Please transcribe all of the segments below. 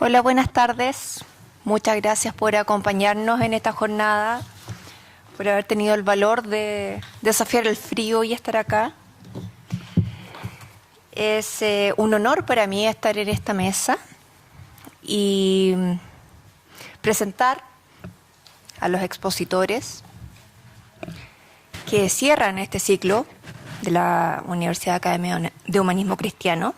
Hola, buenas tardes. Muchas gracias por acompañarnos en esta jornada, por haber tenido el valor de desafiar el frío y estar acá. Es un honor para mí estar en esta mesa y presentar a los expositores que cierran este ciclo de la Universidad Academia de Humanismo Cristiano.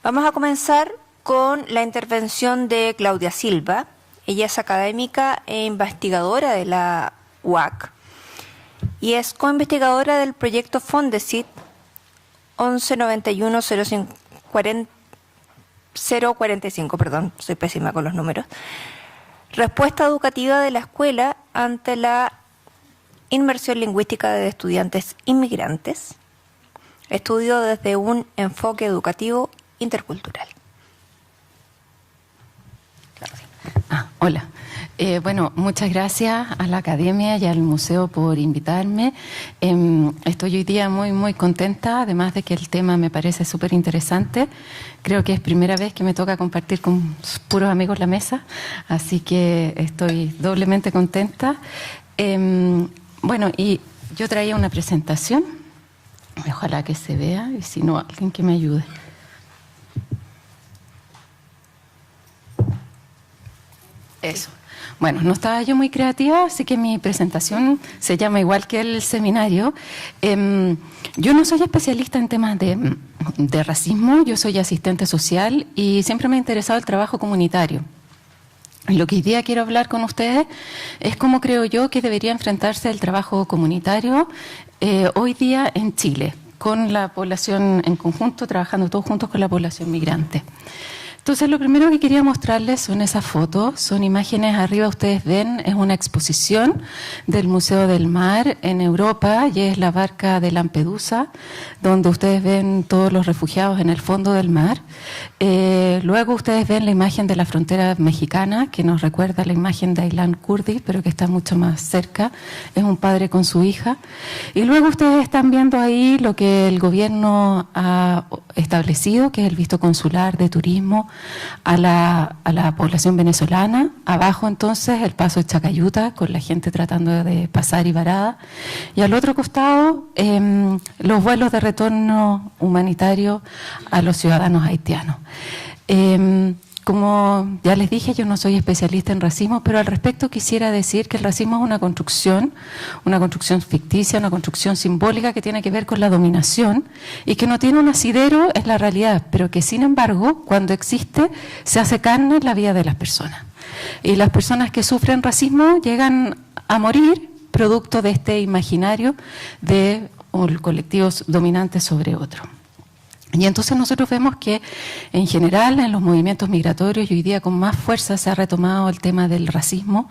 Vamos a comenzar con la intervención de Claudia Silva. Ella es académica e investigadora de la UAC y es coinvestigadora del proyecto Fondesit 1191-045, perdón, soy pésima con los números. Respuesta educativa de la escuela ante la inmersión lingüística de estudiantes inmigrantes. Estudio desde un enfoque educativo intercultural. Hola. Bueno, muchas gracias a la Academia y al Museo por invitarme. Estoy hoy día muy contenta, además de que el tema me parece súper interesante. Creo que es primera vez que me toca compartir con puros amigos la mesa, así que estoy doblemente contenta. Bueno, y yo traía una presentación, ojalá que se vea, y si no, alguien que me ayude. Eso. Bueno, no estaba yo muy creativa, así que mi presentación se llama igual que el seminario. Yo no soy especialista en temas de racismo, yo soy asistente social y siempre me ha interesado el trabajo comunitario. Lo que hoy día quiero hablar con ustedes es cómo creo yo que debería enfrentarse el trabajo comunitario hoy día en Chile, con la población en conjunto, trabajando todos juntos con la población migrante. Entonces, lo primero que quería mostrarles son esas fotos, son imágenes, arriba ustedes ven, es una exposición del Museo del Mar en Europa y es la barca de Lampedusa, donde ustedes ven todos los refugiados en el fondo del mar. Luego ustedes ven la imagen de la frontera mexicana, que nos recuerda la imagen de Aylan Kurdi, pero que está mucho más cerca, es un padre con su hija. Y luego ustedes están viendo ahí lo que el gobierno ha establecido, que es el visto consular de turismo a la población venezolana. Abajo entonces el paso de Chacayuta con la gente tratando de pasar y varada, y al otro costado los vuelos de retorno humanitario a los ciudadanos haitianos. Como ya les dije, yo no soy especialista en racismo, pero al respecto quisiera decir que el racismo es una construcción ficticia, una construcción simbólica que tiene que ver con la dominación y que no tiene un asidero en la realidad, pero que sin embargo, cuando existe, se hace carne en la vida de las personas. Y las personas que sufren racismo llegan a morir producto de este imaginario de colectivos dominantes sobre otro. Y entonces nosotros vemos que en general en los movimientos migratorios y hoy día con más fuerza se ha retomado el tema del racismo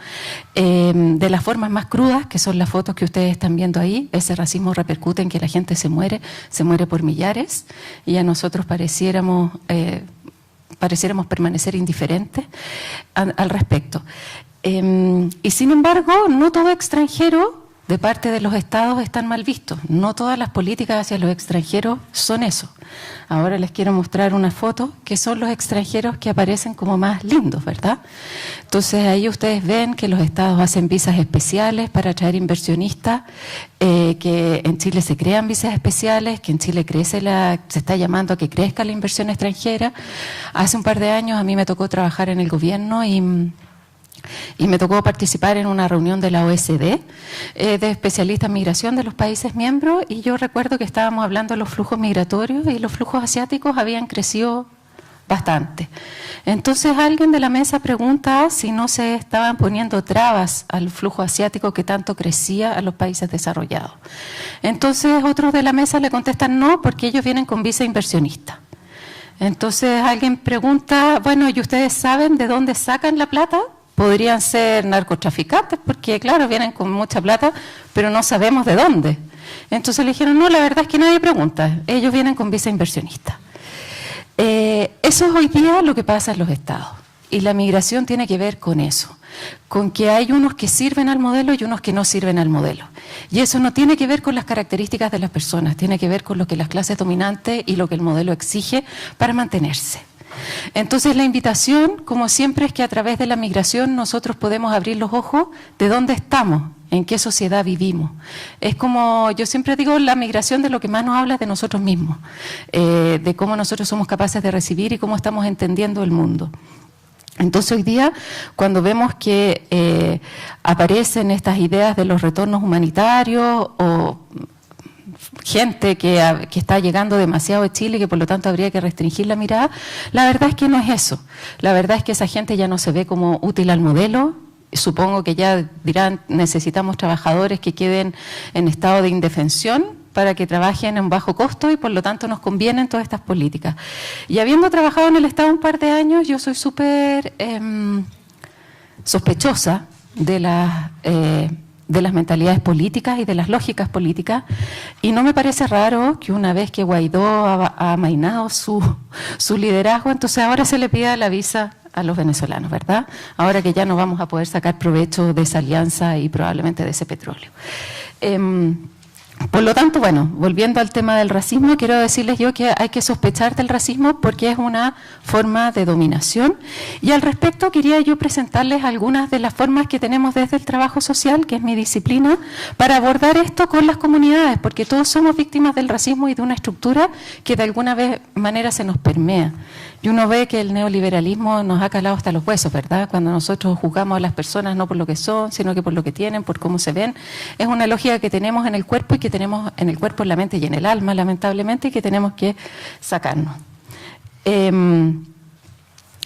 de las formas más crudas, que son las fotos que ustedes están viendo ahí. Ese racismo repercute en que la gente se muere por millares, y a nosotros pareciéramos permanecer indiferentes al respecto. Y sin embargo, no todo extranjero de parte de los estados están mal vistos. No todas las políticas hacia los extranjeros son eso. Ahora les quiero mostrar una foto que son los extranjeros que aparecen como más lindos, ¿verdad? Entonces ahí ustedes ven que los estados hacen visas especiales para atraer inversionistas, que en Chile se crean visas especiales, que en Chile se está llamando a que crezca la inversión extranjera. Hace un par de años a mí me tocó trabajar en el gobierno y me tocó participar en una reunión de la OECD de especialistas en migración de los países miembros, y yo recuerdo que estábamos hablando de los flujos migratorios y los flujos asiáticos habían crecido bastante. Entonces alguien de la mesa pregunta si no se estaban poniendo trabas al flujo asiático que tanto crecía a los países desarrollados. Entonces otros de la mesa le contestan no, porque ellos vienen con visa inversionista. Entonces alguien pregunta, bueno, ¿y ustedes saben de dónde sacan la plata? Podrían ser narcotraficantes, porque claro, vienen con mucha plata, pero no sabemos de dónde. Entonces le dijeron, no, la verdad es que nadie pregunta, ellos vienen con visa inversionista. Eso es hoy día lo que pasa en los estados. Y la migración tiene que ver con eso, con que hay unos que sirven al modelo y unos que no sirven al modelo. Y eso no tiene que ver con las características de las personas, tiene que ver con lo que las clases dominantes y lo que el modelo exige para mantenerse. Entonces la invitación, como siempre, es que a través de la migración nosotros podemos abrir los ojos de dónde estamos, en qué sociedad vivimos. Es como, yo siempre digo, la migración de lo que más nos habla es de nosotros mismos, de cómo nosotros somos capaces de recibir y cómo estamos entendiendo el mundo. Entonces hoy día, cuando vemos que aparecen estas ideas de los retornos humanitarios o gente que está llegando demasiado de Chile y que por lo tanto habría que restringir la mirada, la verdad es que no es eso. La verdad es que esa gente ya no se ve como útil al modelo. Supongo que ya dirán, necesitamos trabajadores que queden en estado de indefensión para que trabajen en bajo costo y por lo tanto nos convienen todas estas políticas. Y habiendo trabajado en el Estado un par de años, yo soy súper sospechosa de las mentalidades políticas y de las lógicas políticas, y no me parece raro que una vez que Guaidó ha amainado su liderazgo, entonces ahora se le pida la visa a los venezolanos, ¿verdad? Ahora que ya no vamos a poder sacar provecho de esa alianza y probablemente de ese petróleo. Por lo tanto, bueno, volviendo al tema del racismo, quiero decirles yo que hay que sospechar del racismo porque es una forma de dominación. Y al respecto quería yo presentarles algunas de las formas que tenemos desde el trabajo social, que es mi disciplina, para abordar esto con las comunidades, porque todos somos víctimas del racismo y de una estructura que de alguna manera se nos permea. Y uno ve que el neoliberalismo nos ha calado hasta los huesos, ¿verdad? Cuando nosotros juzgamos a las personas no por lo que son, sino que por lo que tienen, por cómo se ven. Es una lógica que tenemos en el cuerpo y que tenemos en el cuerpo, en la mente y en el alma, lamentablemente, y que tenemos que sacarnos.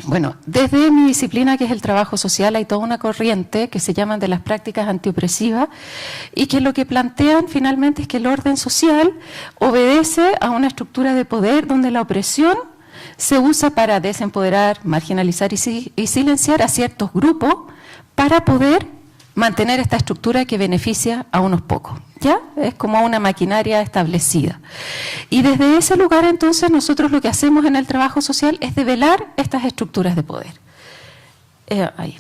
Bueno, desde mi disciplina, que es el trabajo social, hay toda una corriente que se llaman de las prácticas antiopresivas y que lo que plantean finalmente es que el orden social obedece a una estructura de poder donde la opresión se usa para desempoderar, marginalizar y silenciar a ciertos grupos para poder mantener esta estructura que beneficia a unos pocos. ¿Ya? Es como una maquinaria establecida. Y desde ese lugar, entonces, nosotros lo que hacemos en el trabajo social es develar estas estructuras de poder. Ahí.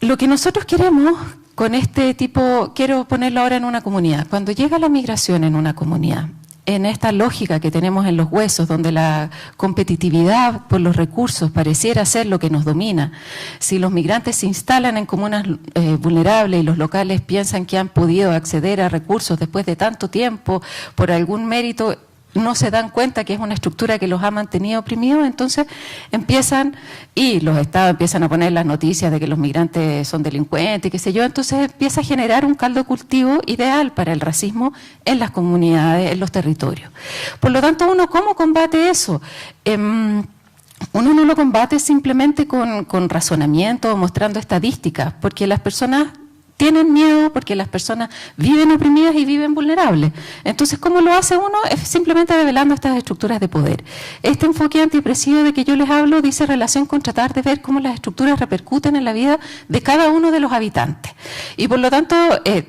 Lo que nosotros queremos con este tipo, quiero ponerlo ahora en una comunidad. Cuando llega la migración en una comunidad, en esta lógica que tenemos en los huesos, donde la competitividad por los recursos pareciera ser lo que nos domina, si los migrantes se instalan en comunas vulnerables y los locales piensan que han podido acceder a recursos después de tanto tiempo, por algún mérito, no se dan cuenta que es una estructura que los ha mantenido oprimidos, entonces empiezan, y los estados empiezan a poner las noticias de que los migrantes son delincuentes, qué sé yo, entonces empieza a generar un caldo de cultivo ideal para el racismo en las comunidades, en los territorios. Por lo tanto, ¿uno cómo combate eso? Uno no lo combate simplemente con razonamiento o mostrando estadísticas, porque las personas tienen miedo porque las personas viven oprimidas y viven vulnerables. Entonces, ¿cómo lo hace uno? Es simplemente revelando estas estructuras de poder. Este enfoque antiopresivo de que yo les hablo dice relación con tratar de ver cómo las estructuras repercuten en la vida de cada uno de los habitantes. Y por lo tanto,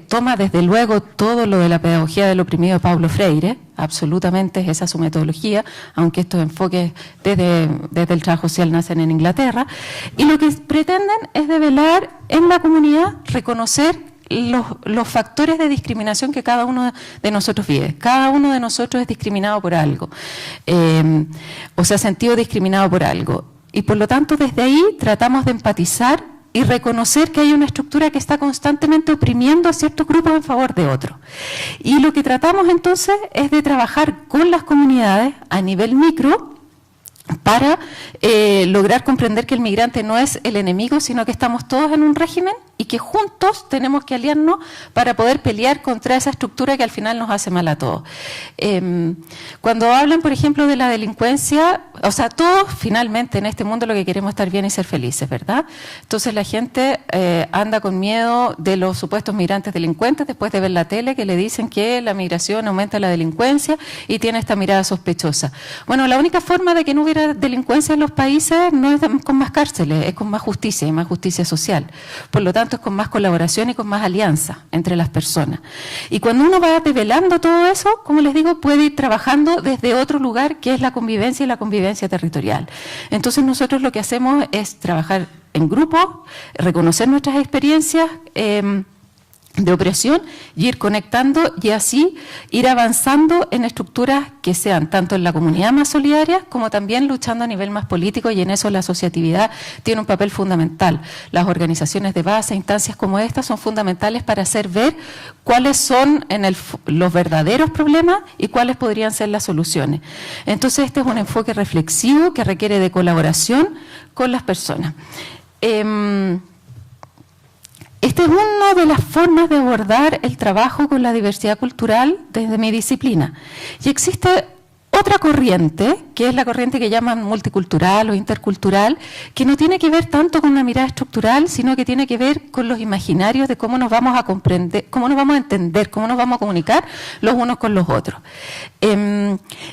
toma desde luego todo lo de la pedagogía del oprimido de Paulo Freire, absolutamente es esa su metodología, aunque estos enfoques desde el trabajo social nacen en Inglaterra, y lo que pretenden es develar en la comunidad, reconocer los factores de discriminación que cada uno de nosotros vive. Cada uno de nosotros es discriminado por algo, o se ha sentido discriminado por algo, y por lo tanto desde ahí tratamos de empatizar y reconocer que hay una estructura que está constantemente oprimiendo a ciertos grupos en favor de otros. Y lo que tratamos entonces es de trabajar con las comunidades a nivel micro para lograr comprender que el migrante no es el enemigo, sino que estamos todos en un régimen y que juntos tenemos que aliarnos para poder pelear contra esa estructura que al final nos hace mal a todos. Cuando hablan, por ejemplo, de la delincuencia, o sea, todos finalmente en este mundo lo que queremos es estar bien y ser felices, ¿verdad? Entonces la gente anda con miedo de los supuestos migrantes delincuentes después de ver la tele que le dicen que la migración aumenta la delincuencia y tiene esta mirada sospechosa. Bueno, la única forma de que no hubiera delincuencia en los países no es con más cárceles, es con más justicia y más justicia social. Por lo tanto, es con más colaboración y con más alianza entre las personas. Y cuando uno va develando todo eso, como les digo, puede ir trabajando desde otro lugar que es la convivencia y la convivencia territorial. Entonces nosotros lo que hacemos es trabajar en grupo, reconocer nuestras experiencias, de opresión y ir conectando y así ir avanzando en estructuras que sean tanto en la comunidad más solidarias como también luchando a nivel más político, y en eso la asociatividad tiene un papel fundamental. Las organizaciones de base, instancias como estas son fundamentales para hacer ver cuáles son los verdaderos problemas y cuáles podrían ser las soluciones. Entonces este es un enfoque reflexivo que requiere de colaboración con las personas. Esta es una de las formas de abordar el trabajo con la diversidad cultural desde mi disciplina. Y existe otra corriente, que es la corriente que llaman multicultural o intercultural, que no tiene que ver tanto con una mirada estructural, sino que tiene que ver con los imaginarios de cómo nos vamos a comprender, cómo nos vamos a entender, cómo nos vamos a comunicar los unos con los otros.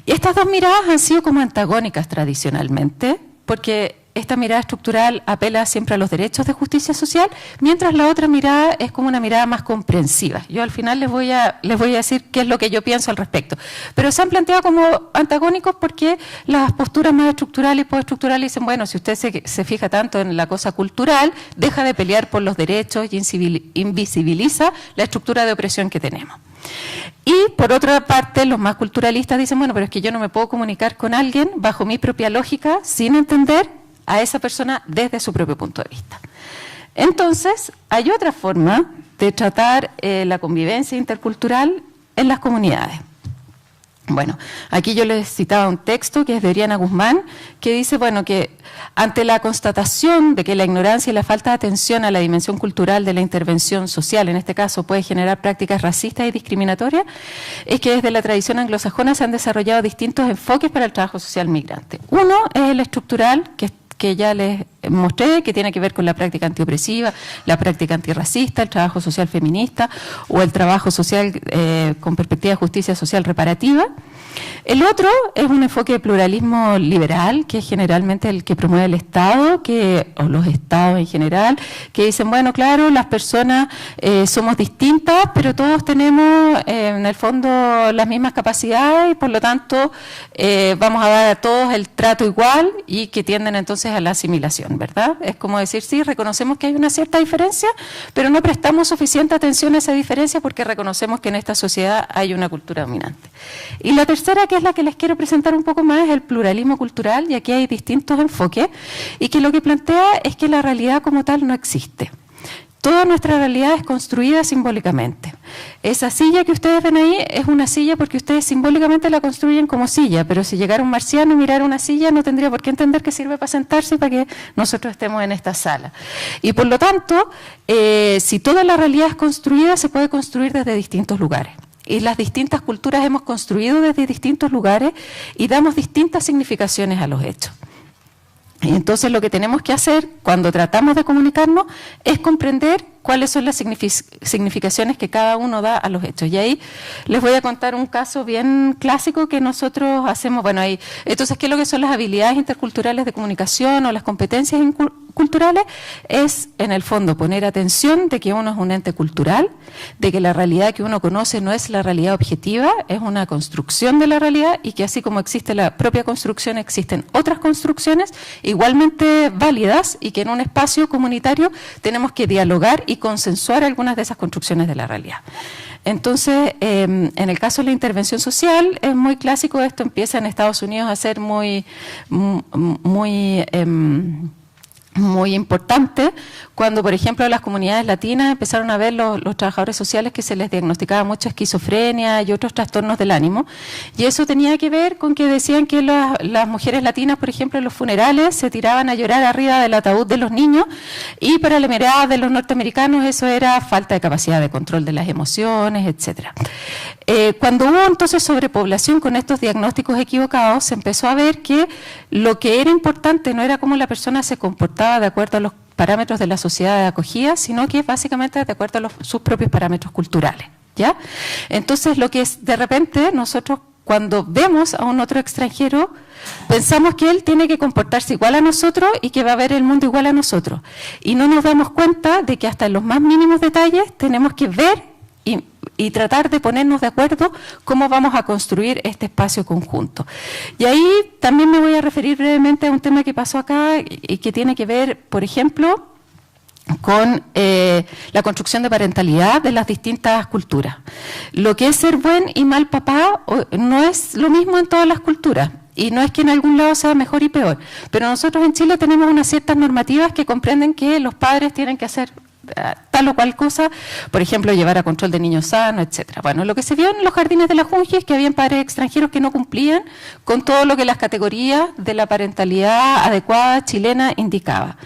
Estas dos miradas han sido como antagónicas tradicionalmente, porque esta mirada estructural apela siempre a los derechos de justicia social, mientras la otra mirada es como una mirada más comprensiva. Yo al final les voy a decir qué es lo que yo pienso al respecto. Pero se han planteado como antagónicos porque las posturas más estructurales y postestructurales dicen, bueno, si usted se fija tanto en la cosa cultural, deja de pelear por los derechos y invisibiliza la estructura de opresión que tenemos. Y por otra parte, los más culturalistas dicen, bueno, pero es que yo no me puedo comunicar con alguien bajo mi propia lógica sin entender a esa persona desde su propio punto de vista. Entonces, hay otra forma de tratar la convivencia intercultural en las comunidades. Bueno, aquí yo les citaba un texto que es de Oriana Guzmán, que dice, bueno, que ante la constatación de que la ignorancia y la falta de atención a la dimensión cultural de la intervención social, en este caso, puede generar prácticas racistas y discriminatorias, es que desde la tradición anglosajona se han desarrollado distintos enfoques para el trabajo social migrante. Uno es el estructural, que ya les mostré, que tiene que ver con la práctica antiopresiva, la práctica antirracista, el trabajo social feminista o el trabajo social con perspectiva de justicia social reparativa. El otro es un enfoque de pluralismo liberal, que es generalmente el que promueve el Estado, o los Estados en general, que dicen, bueno, claro, las personas somos distintas, pero todos tenemos en el fondo las mismas capacidades y por lo tanto vamos a dar a todos el trato igual, y que tienden entonces a la asimilación, ¿verdad? Es como decir, sí, reconocemos que hay una cierta diferencia, pero no prestamos suficiente atención a esa diferencia porque reconocemos que en esta sociedad hay una cultura dominante. Y la tercera, que es la que les quiero presentar un poco más, es el pluralismo cultural, y aquí hay distintos enfoques, y que lo que plantea es que la realidad como tal no existe. Toda nuestra realidad es construida simbólicamente. Esa silla que ustedes ven ahí es una silla porque ustedes simbólicamente la construyen como silla, pero si llegara un marciano y mirara una silla no tendría por qué entender que sirve para sentarse y para que nosotros estemos en esta sala. Y por lo tanto, si toda la realidad es construida, se puede construir desde distintos lugares. Y las distintas culturas hemos construido desde distintos lugares y damos distintas significaciones a los hechos. Y entonces lo que tenemos que hacer cuando tratamos de comunicarnos es comprender cuáles son las significaciones que cada uno da a los hechos. Y ahí les voy a contar un caso bien clásico que nosotros hacemos. Bueno, ahí, entonces, ¿qué es lo que son las habilidades interculturales de comunicación o las competencias culturales? Es, en el fondo, poner atención de que uno es un ente cultural, de que la realidad que uno conoce no es la realidad objetiva, es una construcción de la realidad, y que así como existe la propia construcción, existen otras construcciones igualmente válidas, y que en un espacio comunitario tenemos que dialogar y consensuar algunas de esas construcciones de la realidad. Entonces, en el caso de la intervención social, es muy clásico esto, empieza en Estados Unidos a ser muy importante, cuando, por ejemplo, las comunidades latinas empezaron a ver los trabajadores sociales que se les diagnosticaba mucha esquizofrenia y otros trastornos del ánimo, y eso tenía que ver con que decían que las mujeres latinas, por ejemplo, en los funerales se tiraban a llorar arriba del ataúd de los niños, y para la mirada de los norteamericanos eso era falta de capacidad de control de las emociones, etcétera. Cuando hubo entonces sobrepoblación con estos diagnósticos equivocados, se empezó a ver que lo que era importante no era cómo la persona se comportaba de acuerdo a los parámetros de la sociedad de acogida, sino que básicamente de acuerdo a sus propios parámetros culturales, ¿ya? Entonces, lo que es, de repente, nosotros cuando vemos a un otro extranjero, pensamos que él tiene que comportarse igual a nosotros y que va a ver el mundo igual a nosotros. Y no nos damos cuenta de que hasta en los más mínimos detalles tenemos que ver y tratar de ponernos de acuerdo cómo vamos a construir este espacio conjunto. Y ahí también me voy a referir brevemente a un tema que pasó acá y que tiene que ver, por ejemplo, con la construcción de parentalidad de las distintas culturas. Lo que es ser buen y mal papá no es lo mismo en todas las culturas. Y no es que en algún lado sea mejor y peor, pero nosotros en Chile tenemos unas ciertas normativas que comprenden que los padres tienen que hacer tal o cual cosa, por ejemplo, llevar a control de niños sanos, etcétera. Bueno, lo que se vio en los jardines de la Junji es que habían padres extranjeros que no cumplían con todo lo que las categorías de la parentalidad adecuada chilena indicaba.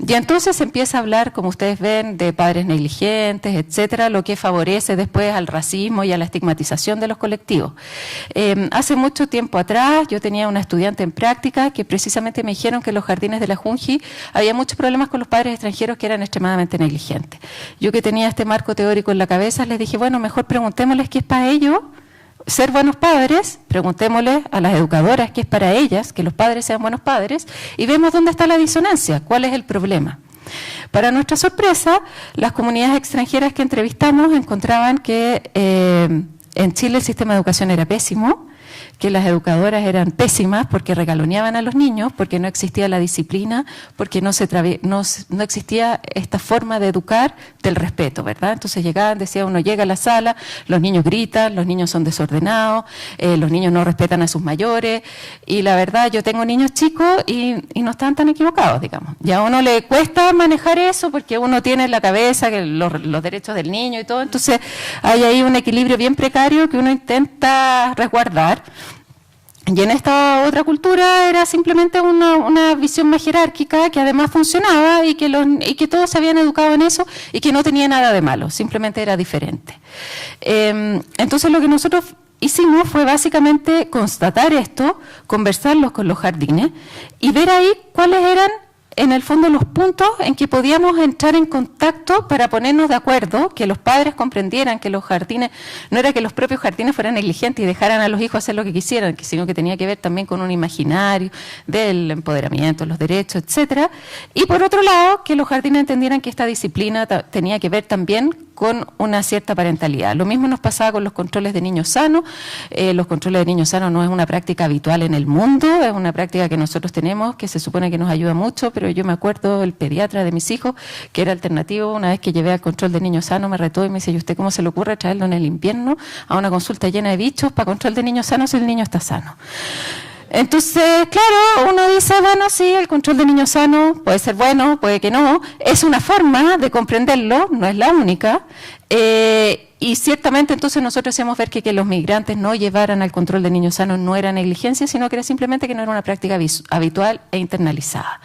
Y entonces se empieza a hablar, como ustedes ven, de padres negligentes, etcétera, lo que favorece después al racismo y a la estigmatización de los colectivos. Hace mucho tiempo atrás yo tenía una estudiante en práctica que precisamente me dijeron que en los jardines de la Junji había muchos problemas con los padres extranjeros que eran extremadamente negligentes. Yo que tenía este marco teórico en la cabeza, les dije, bueno, mejor preguntémosles qué es para ellos ser buenos padres, preguntémosles a las educadoras qué es para ellas que los padres sean buenos padres y vemos dónde está la disonancia, cuál es el problema. Para nuestra sorpresa, las comunidades extranjeras que entrevistamos encontraban que en Chile el sistema de educación era pésimo, que las educadoras eran pésimas porque regaloneaban a los niños, porque no existía la disciplina, porque no existía esta forma de educar del respeto, ¿verdad? Entonces llegaban, decía uno, llega a la sala, los niños gritan, los niños son desordenados, los niños no respetan a sus mayores, y la verdad yo tengo niños chicos y no están tan equivocados, digamos. Ya a uno le cuesta manejar eso porque uno tiene en la cabeza que los derechos del niño y todo, entonces hay ahí un equilibrio bien precario que uno intenta resguardar. Y en esta otra cultura era simplemente una visión más jerárquica que además funcionaba y que todos se habían educado en eso y que no tenía nada de malo, simplemente era diferente. Entonces lo que nosotros hicimos fue básicamente constatar esto, conversarlos con los jardines y ver ahí cuáles eran en el fondo los puntos en que podíamos entrar en contacto para ponernos de acuerdo, que los padres comprendieran que los jardines, no era que los propios jardines fueran negligentes y dejaran a los hijos hacer lo que quisieran, sino que tenía que ver también con un imaginario del empoderamiento, los derechos, etcétera. Y por otro lado, que los jardines entendieran que esta disciplina tenía que ver también con una cierta parentalidad. Lo mismo nos pasaba con los controles de niños sanos. Los controles de niños sanos no es una práctica habitual en el mundo, es una práctica que nosotros tenemos, que se supone que nos ayuda mucho, pero yo me acuerdo el pediatra de mis hijos, que era alternativo, una vez que llevé al control de niños sanos, me retó y me dice, ¿y usted cómo se le ocurre traerlo en el invierno a una consulta llena de bichos para control de niños sanos si el niño está sano? Entonces, claro, uno dice, bueno, sí, el control de niños sanos puede ser bueno, puede que no, es una forma de comprenderlo, no es la única, y ciertamente entonces nosotros hacemos ver que los migrantes no llevaran al control de niños sanos no era negligencia, sino que era simplemente que no era una práctica habitual e internalizada,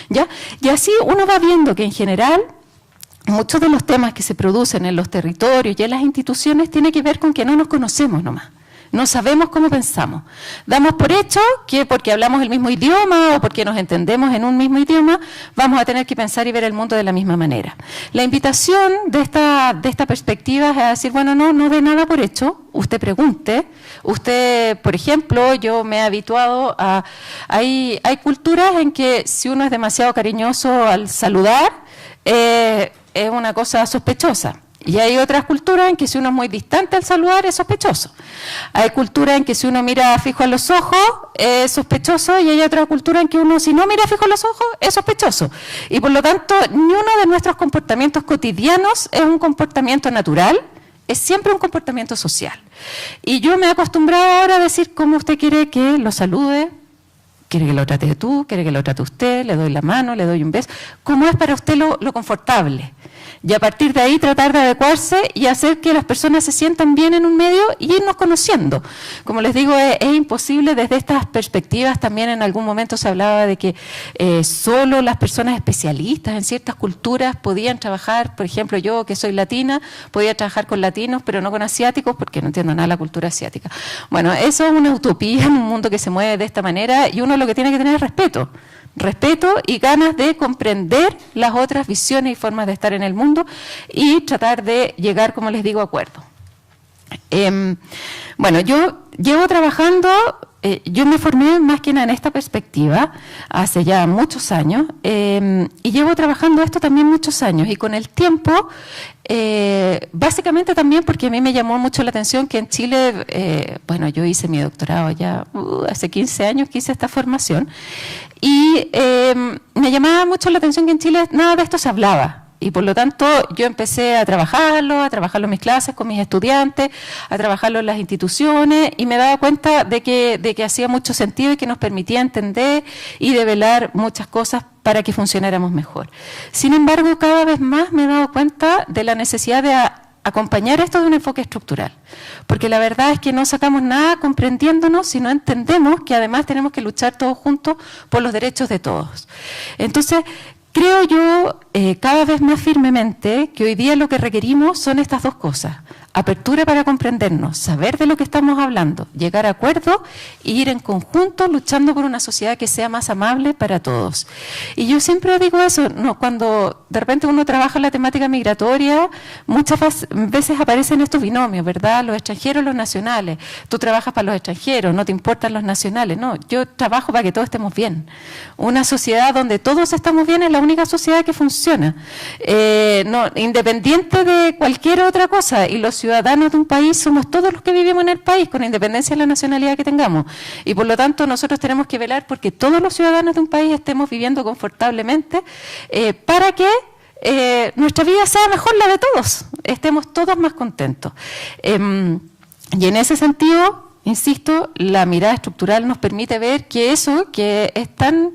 ¿ya? Y así uno va viendo que en general muchos de los temas que se producen en los territorios y en las instituciones tienen que ver con que no nos conocemos nomás. No sabemos cómo pensamos. Damos por hecho que porque hablamos el mismo idioma o porque nos entendemos en un mismo idioma, vamos a tener que pensar y ver el mundo de la misma manera. La invitación de esta perspectiva es a decir, bueno, no dé nada por hecho, usted pregunte. Usted, por ejemplo, yo me he habituado a... Hay culturas en que si uno es demasiado cariñoso al saludar, es una cosa sospechosa. Y hay otras culturas en que si uno es muy distante al saludar es sospechoso. Hay culturas en que si uno mira fijo a los ojos es sospechoso y hay otra cultura en que uno si no mira fijo a los ojos es sospechoso. Y por lo tanto, ni uno de nuestros comportamientos cotidianos es un comportamiento natural, es siempre un comportamiento social. Y yo me he acostumbrado ahora a decir cómo usted quiere que lo salude, quiere que lo trate de tú, quiere que lo trate usted, le doy la mano, le doy un beso, cómo es para usted lo confortable. Y a partir de ahí tratar de adecuarse y hacer que las personas se sientan bien en un medio y irnos conociendo. Como les digo, es imposible desde estas perspectivas. También en algún momento se hablaba de que solo las personas especialistas en ciertas culturas podían trabajar. Por ejemplo, yo que soy latina, podía trabajar con latinos, pero no con asiáticos, porque no entiendo nada de la cultura asiática. Bueno, eso es una utopía en un mundo que se mueve de esta manera y uno lo que tiene que tener es respeto. Respeto y ganas de comprender las otras visiones y formas de estar en el mundo y tratar de llegar, como les digo, a acuerdo. Bueno, yo llevo trabajando, yo me formé más que nada en esta perspectiva hace ya muchos años y llevo trabajando esto también muchos años y con el tiempo, básicamente también porque a mí me llamó mucho la atención que en Chile, bueno, yo hice mi doctorado ya hace 15 años que hice esta formación y me llamaba mucho la atención que en Chile nada de esto se hablaba. Y por lo tanto yo empecé a trabajarlo en mis clases con mis estudiantes, a trabajarlo en las instituciones, y me daba cuenta de que hacía mucho sentido y que nos permitía entender y develar muchas cosas para que funcionáramos mejor. Sin embargo, cada vez más me he dado cuenta de la necesidad de acompañar esto de un enfoque estructural, porque la verdad es que no sacamos nada comprendiéndonos si no entendemos que además tenemos que luchar todos juntos por los derechos de todos. Entonces, creo yo cada vez más firmemente que hoy día lo que requerimos son estas dos cosas: apertura para comprendernos, saber de lo que estamos hablando, llegar a acuerdos e ir en conjunto luchando por una sociedad que sea más amable para todos. Y yo siempre digo eso, no, cuando de repente uno trabaja en la temática migratoria, muchas veces aparecen estos binomios, ¿verdad? Los extranjeros, los nacionales. Tú trabajas para los extranjeros, no te importan los nacionales. No, yo trabajo para que todos estemos bien. Una sociedad donde todos estamos bien es la única sociedad que funciona, no, independiente de cualquier otra cosa. Y los ciudadanos de un país somos todos los que vivimos en el país, con independencia de la nacionalidad que tengamos. Y por lo tanto nosotros tenemos que velar porque todos los ciudadanos de un país estemos viviendo confortablemente para que nuestra vida sea mejor la de todos, estemos todos más contentos. Y en ese sentido, insisto, la mirada estructural nos permite ver que eso que es tan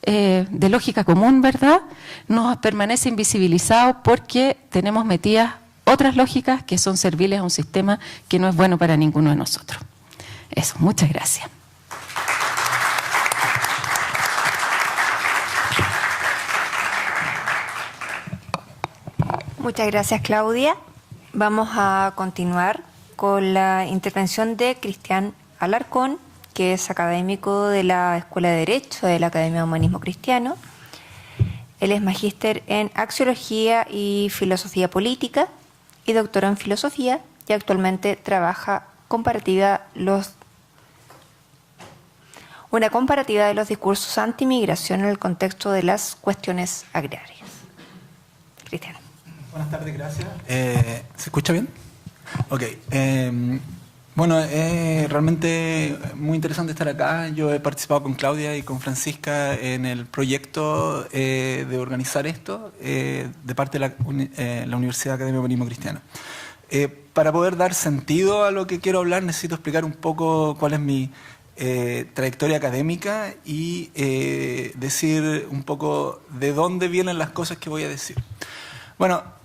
de lógica común, ¿verdad?, nos permanece invisibilizado porque tenemos metidas otras lógicas que son serviles a un sistema que no es bueno para ninguno de nosotros. Eso, muchas gracias. Muchas gracias, Claudia. Vamos a continuar con la intervención de Cristian Alarcón, que es académico de la Escuela de Derecho de la Academia de Humanismo Cristiano. Él es magíster en Axiología y Filosofía Política y doctorado en Filosofía, y actualmente trabaja una comparativa de los discursos antimigración en el contexto de las cuestiones agrarias. Cristian. Buenas tardes, gracias. ¿Se escucha bien? Ok. Bueno, es realmente muy interesante estar acá. Yo he participado con Claudia y con Francisca en el proyecto de organizar esto de parte de la Universidad Academia de Humanismo Cristiano. Para poder dar sentido a lo que quiero hablar, necesito explicar un poco cuál es mi trayectoria académica y decir un poco de dónde vienen las cosas que voy a decir. Bueno,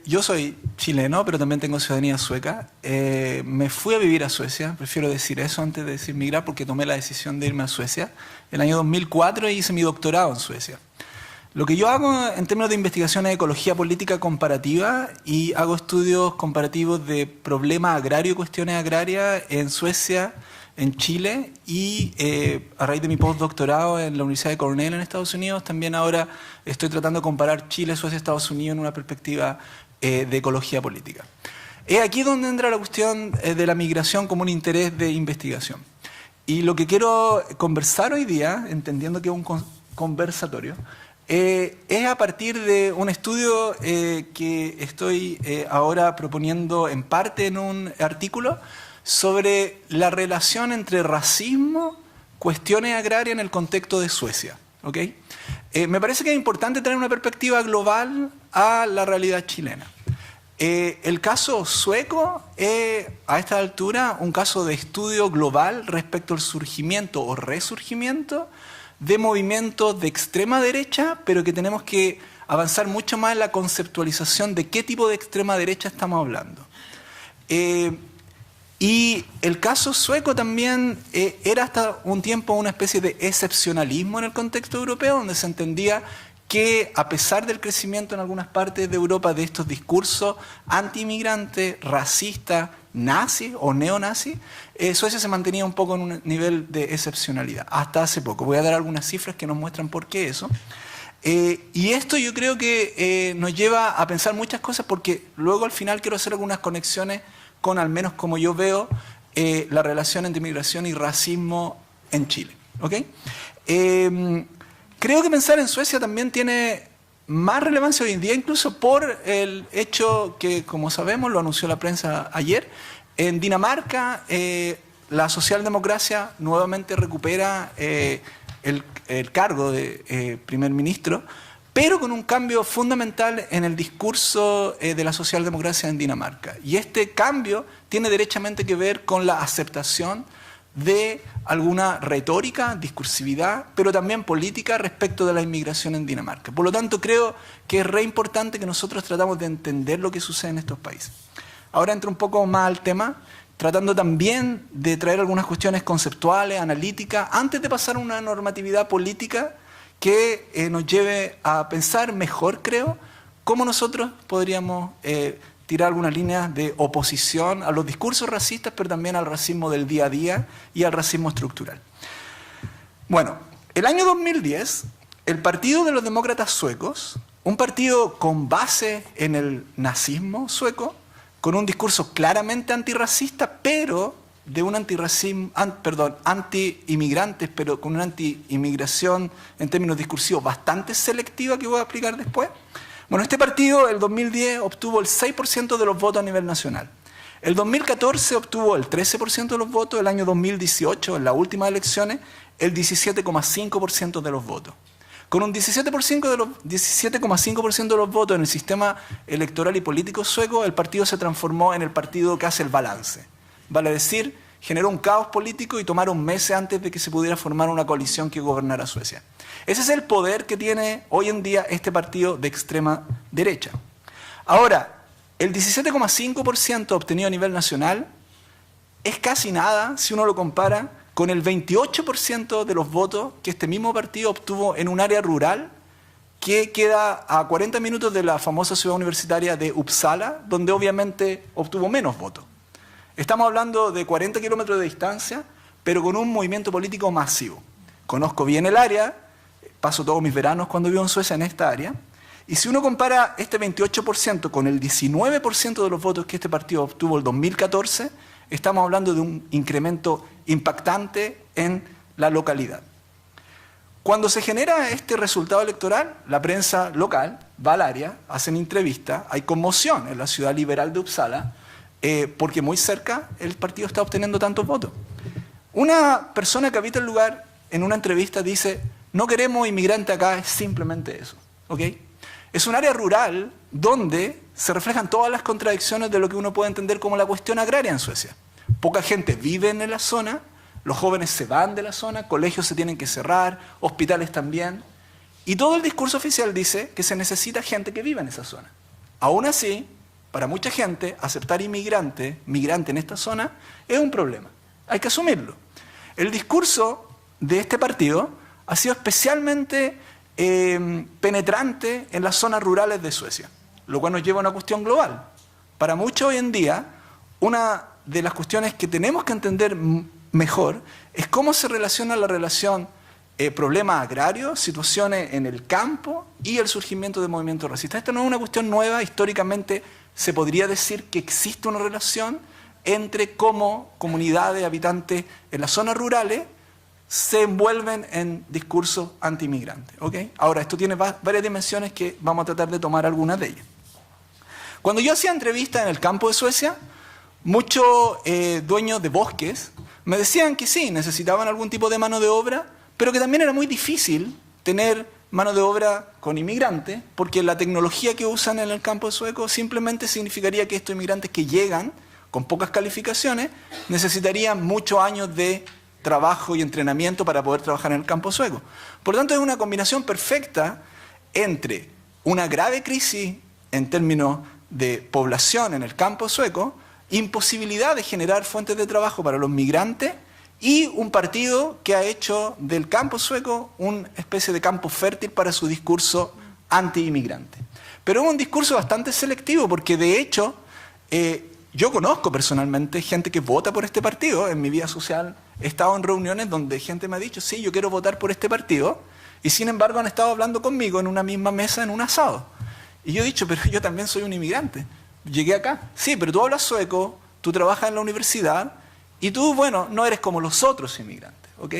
yo soy chileno, pero también tengo ciudadanía sueca. Me fui a vivir a Suecia, prefiero decir eso antes de decir migrar, porque tomé la decisión de irme a Suecia. El año 2004 hice mi doctorado en Suecia. Lo que yo hago en términos de investigación es ecología política comparativa y hago estudios comparativos de problemas agrarios y cuestiones agrarias en Suecia, en Chile y a raíz de mi postdoctorado en la Universidad de Cornell en Estados Unidos, también ahora estoy tratando de comparar Chile, Suecia y Estados Unidos en una perspectiva de ecología política. Es aquí donde entra la cuestión de la migración como un interés de investigación. Y lo que quiero conversar hoy día, entendiendo que es un conversatorio, es a partir de un estudio que estoy ahora proponiendo en parte en un artículo sobre la relación entre racismo, cuestiones agrarias en el contexto de Suecia. ¿Okay? Me parece que es importante tener una perspectiva global a la realidad chilena. El caso sueco es a esta altura un caso de estudio global respecto al surgimiento o resurgimiento de movimientos de extrema derecha, pero que tenemos que avanzar mucho más en la conceptualización de qué tipo de extrema derecha estamos hablando. Y el caso sueco también era hasta un tiempo una especie de excepcionalismo en el contexto europeo, donde se entendía que a pesar del crecimiento en algunas partes de Europa de estos discursos anti-inmigrantes, racistas, nazis o neonazis, Suecia se mantenía un poco en un nivel de excepcionalidad, hasta hace poco. Voy a dar algunas cifras que nos muestran por qué eso. Y esto yo creo que nos lleva a pensar muchas cosas, porque luego al final quiero hacer algunas conexiones con, al menos como yo veo, la relación entre migración y racismo en Chile. ¿Okay? Creo que pensar en Suecia también tiene más relevancia hoy en día, incluso por el hecho que, como sabemos, lo anunció la prensa ayer, en Dinamarca la socialdemocracia nuevamente recupera el cargo de primer ministro, pero con un cambio fundamental en el discurso de la socialdemocracia en Dinamarca. Y este cambio tiene derechamente que ver con la aceptación de alguna retórica, discursividad, pero también política respecto de la inmigración en Dinamarca. Por lo tanto, creo que es re importante que nosotros tratamos de entender lo que sucede en estos países. Ahora entro un poco más al tema, tratando también de traer algunas cuestiones conceptuales, analíticas, antes de pasar a una normatividad política que nos lleve a pensar mejor, creo, cómo nosotros podríamos tirar algunas líneas de oposición a los discursos racistas, pero también al racismo del día a día y al racismo estructural. Bueno, el año 2010, el Partido de los Demócratas Suecos, un partido con base en el nazismo sueco, con un discurso claramente antirracista, pero de un anti-inmigrantes, pero con una anti-inmigración en términos discursivos bastante selectiva que voy a explicar después. Bueno, este partido, el 2010, obtuvo el 6% de los votos a nivel nacional. El 2014 obtuvo el 13% de los votos, el año 2018, en las últimas elecciones, el 17,5% de los votos. Con un 17,5% de los votos en el sistema electoral y político sueco, el partido se transformó en el partido que hace el balance. Vale decir, generó un caos político y tomaron meses antes de que se pudiera formar una coalición que gobernara Suecia. Ese es el poder que tiene hoy en día este partido de extrema derecha. Ahora, el 17,5% obtenido a nivel nacional es casi nada si uno lo compara con el 28% de los votos que este mismo partido obtuvo en un área rural que queda a 40 minutos de la famosa ciudad universitaria de Uppsala, donde obviamente obtuvo menos votos. Estamos hablando de 40 kilómetros de distancia, pero con un movimiento político masivo. Conozco bien el área, paso todos mis veranos cuando vivo en Suecia en esta área, y si uno compara este 28% con el 19% de los votos que este partido obtuvo el 2014, estamos hablando de un incremento impactante en la localidad. Cuando se genera este resultado electoral, la prensa local va al área, hacen entrevistas, hay conmoción en la ciudad liberal de Uppsala, porque muy cerca el partido está obteniendo tantos votos. Una persona que habita el lugar en una entrevista dice: no queremos inmigrantes acá, es simplemente eso. ¿Okay? Es un área rural donde se reflejan todas las contradicciones de lo que uno puede entender como la cuestión agraria en Suecia. Poca gente vive en la zona, los jóvenes se van de la zona, colegios se tienen que cerrar, hospitales también. Y todo el discurso oficial dice que se necesita gente que viva en esa zona. Aún así, para mucha gente, aceptar migrante en esta zona es un problema. Hay que asumirlo. El discurso de este partido ha sido especialmente penetrante en las zonas rurales de Suecia, lo cual nos lleva a una cuestión global. Para muchos hoy en día, una de las cuestiones que tenemos que entender mejor es cómo se relaciona la relación problemas agrarios, situaciones en el campo y el surgimiento de movimientos racistas. Esta no es una cuestión nueva, históricamente se podría decir que existe una relación entre cómo comunidades habitantes en las zonas rurales se envuelven en discursos anti-inmigrantes. ¿Okay? Ahora, esto tiene varias dimensiones que vamos a tratar de tomar algunas de ellas. Cuando yo hacía entrevistas en el campo de Suecia, muchos dueños de bosques me decían que sí, necesitaban algún tipo de mano de obra, pero que también era muy difícil tener mano de obra con inmigrantes, porque la tecnología que usan en el campo sueco simplemente significaría que estos inmigrantes que llegan con pocas calificaciones necesitarían muchos años de trabajo y entrenamiento para poder trabajar en el campo sueco. Por lo tanto, es una combinación perfecta entre una grave crisis en términos de población en el campo sueco, imposibilidad de generar fuentes de trabajo para los migrantes y un partido que ha hecho del campo sueco una especie de campo fértil para su discurso anti-inmigrante. Pero es un discurso bastante selectivo porque, de hecho, yo conozco personalmente gente que vota por este partido. En mi vida social he estado en reuniones donde gente me ha dicho: sí, yo quiero votar por este partido, y sin embargo han estado hablando conmigo en una misma mesa en un asado. Y yo he dicho: pero yo también soy un inmigrante. Llegué acá. Sí, pero tú hablas sueco, tú trabajas en la universidad y tú, bueno, no eres como los otros inmigrantes. ¿Ok?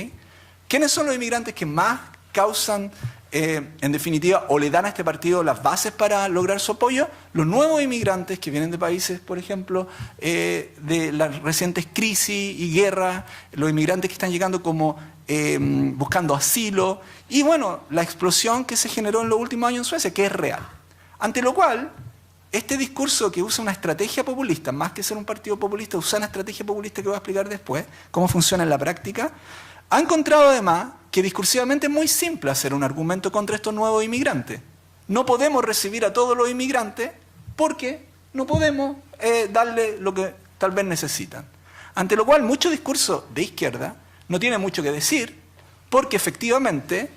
¿Quiénes son los inmigrantes que más causan, en definitiva, o le dan a este partido las bases para lograr su apoyo? Los nuevos inmigrantes que vienen de países, por ejemplo, de las recientes crisis y guerras, los inmigrantes que están llegando como buscando asilo, y bueno, la explosión que se generó en los últimos años en Suecia, que es real. Ante lo cual, este discurso que usa una estrategia populista, más que ser un partido populista, usa una estrategia populista que voy a explicar después, cómo funciona en la práctica, ha encontrado además que discursivamente es muy simple hacer un argumento contra estos nuevos inmigrantes. No podemos recibir a todos los inmigrantes porque no podemos darle lo que tal vez necesitan. Ante lo cual, mucho discurso de izquierda no tiene mucho que decir, porque efectivamente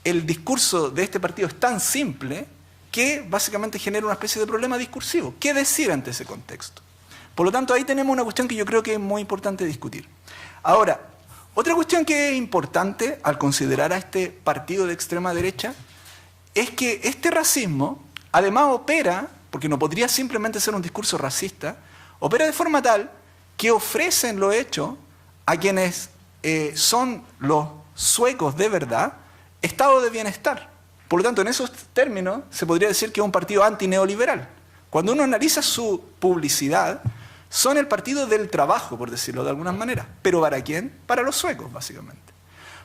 el discurso de este partido es tan simple que básicamente genera una especie de problema discursivo. ¿Qué decir ante ese contexto? Por lo tanto, ahí tenemos una cuestión que yo creo que es muy importante discutir. Ahora, otra cuestión que es importante al considerar a este partido de extrema derecha es que este racismo además opera, porque no podría simplemente ser un discurso racista, opera de forma tal que ofrecen los hechos a quienes son los suecos de verdad, estado de bienestar. Por lo tanto, en esos términos se podría decir que es un partido antineoliberal. Cuando uno analiza su publicidad, son el partido del trabajo, por decirlo de alguna manera. ¿Pero para quién? Para los suecos, básicamente.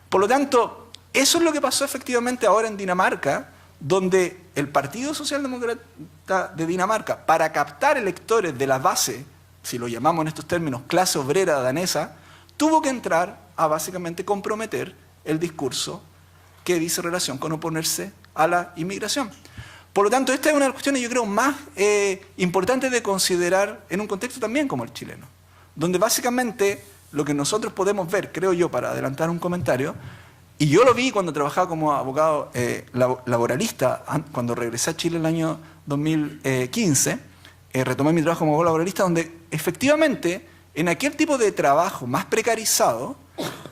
Por lo tanto, eso es lo que pasó efectivamente ahora en Dinamarca, donde el Partido Socialdemócrata de Dinamarca, para captar electores de la base, si lo llamamos en estos términos, clase obrera danesa, tuvo que entrar a básicamente comprometer el discurso que dice relación con oponerse a la inmigración. Por lo tanto, esta es una de las cuestiones, yo creo, más importantes de considerar en un contexto también como el chileno, donde básicamente lo que nosotros podemos ver, creo yo, para adelantar un comentario, y yo lo vi cuando trabajaba como abogado laboralista, cuando regresé a Chile el año 2015, retomé mi trabajo como abogado laboralista, donde efectivamente en aquel tipo de trabajo más precarizado,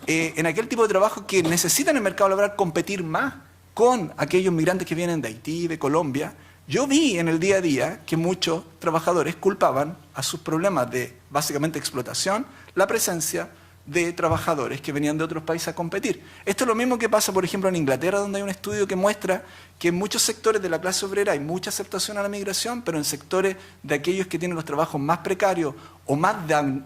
en aquel tipo de trabajo que necesita en el mercado laboral competir más con aquellos migrantes que vienen de Haití, de Colombia, yo vi en el día a día que muchos trabajadores culpaban a sus problemas de básicamente explotación la presencia de trabajadores que venían de otros países a competir. Esto es lo mismo que pasa, por ejemplo, en Inglaterra, donde hay un estudio que muestra que en muchos sectores de la clase obrera hay mucha aceptación a la migración, pero en sectores de aquellos que tienen los trabajos más precarios o más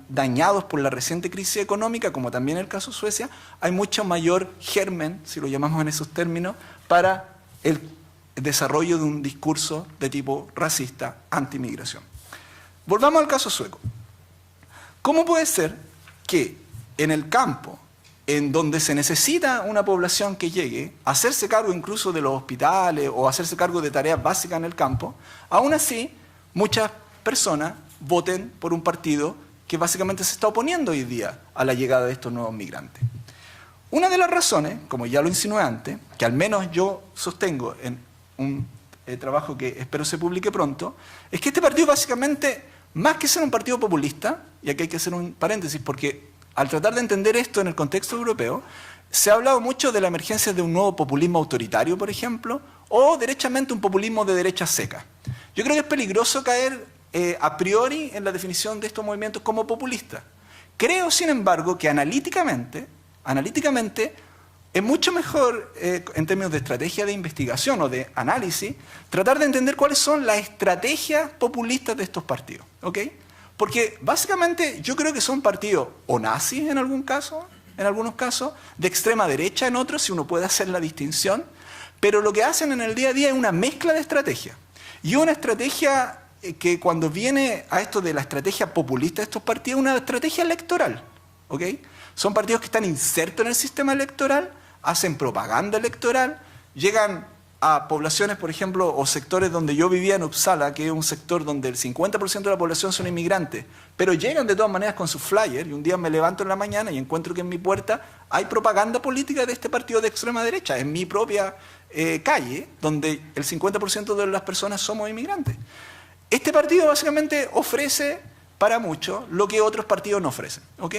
dañados por la reciente crisis económica, como también el caso de Suecia, hay mucho mayor germen, si lo llamamos en esos términos, para el desarrollo de un discurso de tipo racista, anti-migración. Volvamos al caso sueco. ¿Cómo puede ser que en el campo, en donde se necesita una población que llegue, a hacerse cargo incluso de los hospitales o hacerse cargo de tareas básicas en el campo, aún así muchas personas voten por un partido que básicamente se está oponiendo hoy día a la llegada de estos nuevos migrantes? Una de las razones, como ya lo insinué antes, que al menos yo sostengo en un trabajo que espero se publique pronto, es que este partido básicamente, más que ser un partido populista, y aquí hay que hacer un paréntesis porque al tratar de entender esto en el contexto europeo, se ha hablado mucho de la emergencia de un nuevo populismo autoritario, por ejemplo, o derechamente un populismo de derecha seca. Yo creo que es peligroso caer a priori en la definición de estos movimientos como populistas. Creo, sin embargo, que analíticamente es mucho mejor, en términos de estrategia de investigación o de análisis, tratar de entender cuáles son las estrategias populistas de estos partidos, ¿ok? Porque básicamente yo creo que son partidos o nazis en algunos casos, de extrema derecha en otros, si uno puede hacer la distinción, pero lo que hacen en el día a día es una mezcla de estrategias. Y una estrategia que cuando viene a esto de la estrategia populista de estos partidos, una estrategia electoral, ¿ok? Son partidos que están insertos en el sistema electoral, hacen propaganda electoral, llegan a poblaciones, por ejemplo, o sectores donde yo vivía en Uppsala, que es un sector donde el 50% de la población son inmigrantes, pero llegan de todas maneras con sus flyers, y un día me levanto en la mañana y encuentro que en mi puerta hay propaganda política de este partido de extrema derecha, en mi propia calle, donde el 50% de las personas somos inmigrantes. Este partido básicamente ofrece para muchos lo que otros partidos no ofrecen, ¿ok?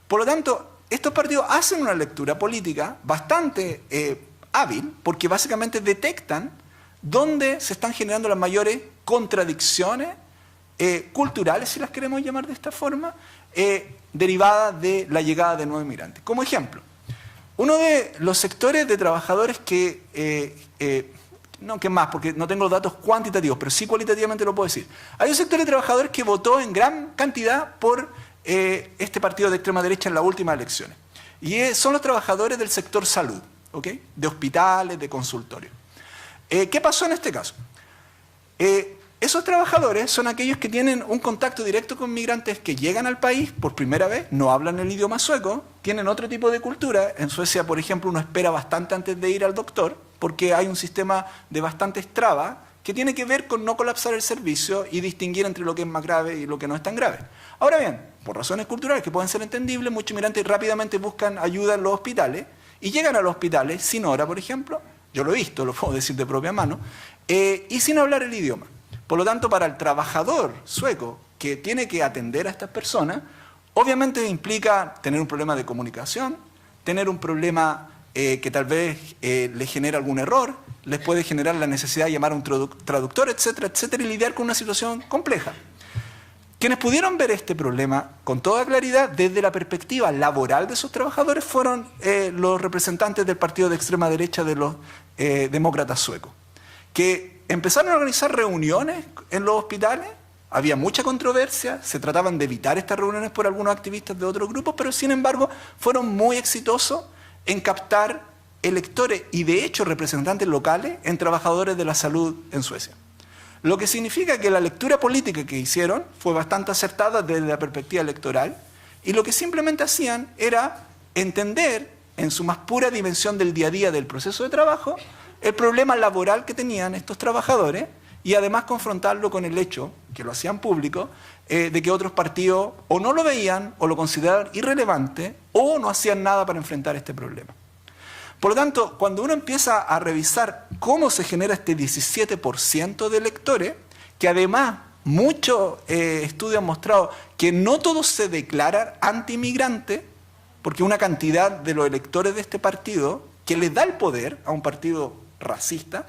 Por lo tanto, estos partidos hacen una lectura política bastante hábil, porque básicamente detectan dónde se están generando las mayores contradicciones culturales, si las queremos llamar de esta forma, derivadas de la llegada de nuevos inmigrantes. Como ejemplo, uno de los sectores de trabajadores que, no que más, porque no tengo los datos cuantitativos, pero sí cualitativamente lo puedo decir. Hay un sector de trabajadores que votó en gran cantidad por este partido de extrema derecha en las últimas elecciones. Y son los trabajadores del sector salud, ¿ok? De hospitales, de consultorios. ¿Qué pasó en este caso? Esos trabajadores son aquellos que tienen un contacto directo con migrantes que llegan al país por primera vez, no hablan el idioma sueco, tienen otro tipo de cultura. En Suecia, por ejemplo, uno espera bastante antes de ir al doctor porque hay un sistema de bastantes trabas que tiene que ver con no colapsar el servicio y distinguir entre lo que es más grave y lo que no es tan grave. Ahora bien, por razones culturales que pueden ser entendibles, muchos migrantes rápidamente buscan ayuda en los hospitales y llegan a los hospitales sin hora, por ejemplo, yo lo he visto, lo puedo decir de propia mano, y sin hablar el idioma. Por lo tanto, para el trabajador sueco que tiene que atender a estas personas, obviamente implica tener un problema de comunicación, tener un problema que tal vez le genera algún error, les puede generar la necesidad de llamar a un traductor, etcétera, etcétera, y lidiar con una situación compleja. Quienes pudieron ver este problema con toda claridad desde la perspectiva laboral de esos trabajadores fueron los representantes del partido de extrema derecha de los demócratas suecos, que empezaron a organizar reuniones en los hospitales. Había mucha controversia, se trataban de evitar estas reuniones por algunos activistas de otros grupos, pero sin embargo fueron muy exitosos en captar electores y de hecho representantes locales en trabajadores de la salud en Suecia. Lo que significa que la lectura política que hicieron fue bastante acertada desde la perspectiva electoral y lo que simplemente hacían era entender en su más pura dimensión del día a día del proceso de trabajo el problema laboral que tenían estos trabajadores y además confrontarlo con el hecho, que lo hacían público, de que otros partidos o no lo veían o lo consideraban irrelevante o no hacían nada para enfrentar este problema. Por lo tanto, cuando uno empieza a revisar cómo se genera este 17% de electores, que además muchos estudios han mostrado que no todos se declaran anti-inmigrantes, porque una cantidad de los electores de este partido, que les da el poder a un partido racista,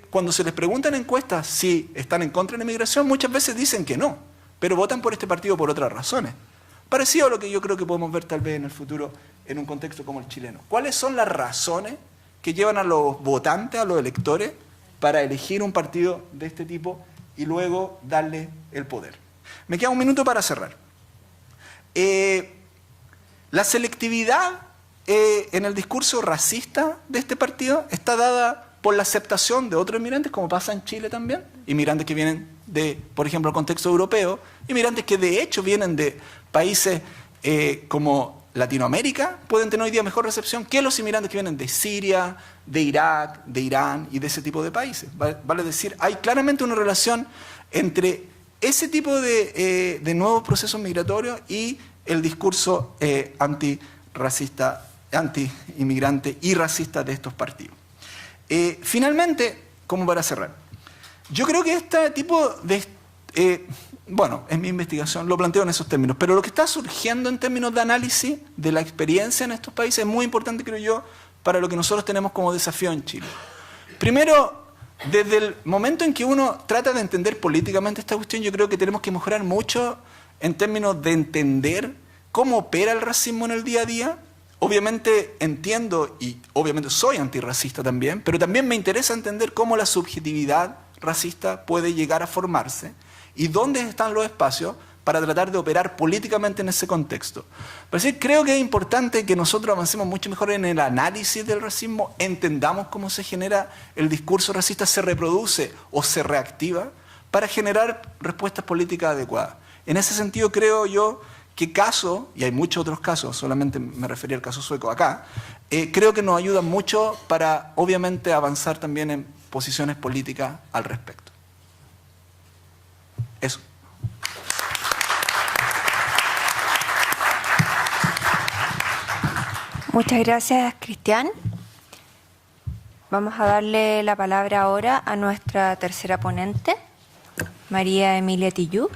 cuando se les pregunta en encuestas si están en contra de la inmigración, muchas veces dicen que no, pero votan por este partido por otras razones. Parecido a lo que yo creo que podemos ver tal vez en el futuro en un contexto como el chileno. ¿Cuáles son las razones que llevan a los votantes, a los electores, para elegir un partido de este tipo y luego darle el poder? Me queda un minuto para cerrar. La selectividad en el discurso racista de este partido está dada por la aceptación de otros inmigrantes, como pasa en Chile también, inmigrantes que vienen de, por ejemplo, el contexto europeo, inmigrantes que de hecho vienen de países como Latinoamérica, pueden tener hoy día mejor recepción que los inmigrantes que vienen de Siria, de Irak, de Irán y de ese tipo de países. Vale decir, hay claramente una relación entre ese tipo de nuevos procesos migratorios y el discurso antirracista, anti-inmigrante y racista de estos partidos. Finalmente, como para cerrar, yo creo que este tipo de... bueno, en mi investigación lo planteo en esos términos, pero lo que está surgiendo en términos de análisis de la experiencia en estos países es muy importante, creo yo, para lo que nosotros tenemos como desafío en Chile. Primero, desde el momento en que uno trata de entender políticamente esta cuestión, yo creo que tenemos que mejorar mucho en términos de entender cómo opera el racismo en el día a día. Obviamente entiendo y obviamente soy antirracista también, pero también me interesa entender cómo la subjetividad racista puede llegar a formarse y dónde están los espacios para tratar de operar políticamente en ese contexto. Por decir, creo que es importante que nosotros avancemos mucho mejor en el análisis del racismo, entendamos cómo se genera el discurso racista, se reproduce o se reactiva para generar respuestas políticas adecuadas. En ese sentido creo yo que caso, y hay muchos otros casos, solamente me refería al caso sueco acá, creo que nos ayuda mucho para obviamente avanzar también en posiciones políticas al respecto. Eso. Muchas gracias, Cristian. Vamos a darle la palabra ahora a nuestra tercera ponente, María Emilia Tillú.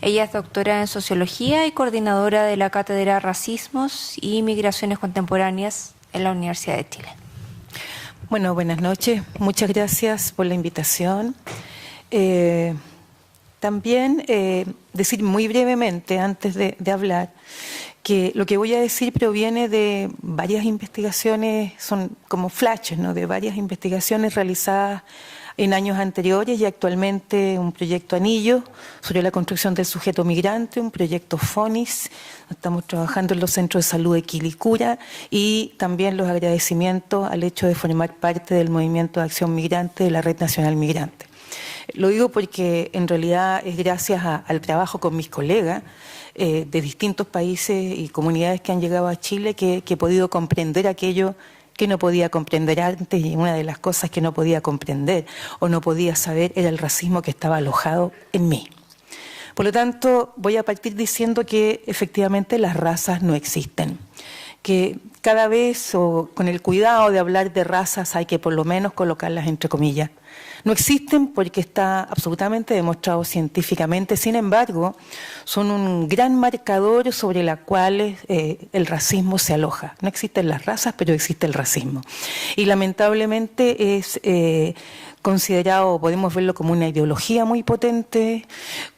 Ella es doctora en Sociología y coordinadora de la Cátedra Racismos y Migraciones Contemporáneas en la Universidad de Chile. Bueno, buenas noches. Muchas gracias por la invitación. También decir muy brevemente, antes de hablar, que lo que voy a decir proviene de varias investigaciones, son como flashes, ¿no?, de varias investigaciones realizadas en años anteriores y actualmente un proyecto Anillo sobre la construcción del sujeto migrante, un proyecto FONIS. Estamos trabajando en los centros de salud de Quilicura y también los agradecimientos al hecho de formar parte del movimiento de acción migrante de la Red Nacional Migrante. Lo digo porque en realidad es gracias al trabajo con mis colegas de distintos países y comunidades que han llegado a Chile que he podido comprender aquello que no podía comprender antes, y una de las cosas que no podía comprender o no podía saber era el racismo que estaba alojado en mí. Por lo tanto, voy a partir diciendo que efectivamente las razas no existen, que cada vez, o con el cuidado de hablar de razas, hay que por lo menos colocarlas entre comillas. No existen porque está absolutamente demostrado científicamente, sin embargo, son un gran marcador sobre la cual el racismo se aloja. No existen las razas, pero existe el racismo. Y lamentablemente es considerado, podemos verlo como una ideología muy potente,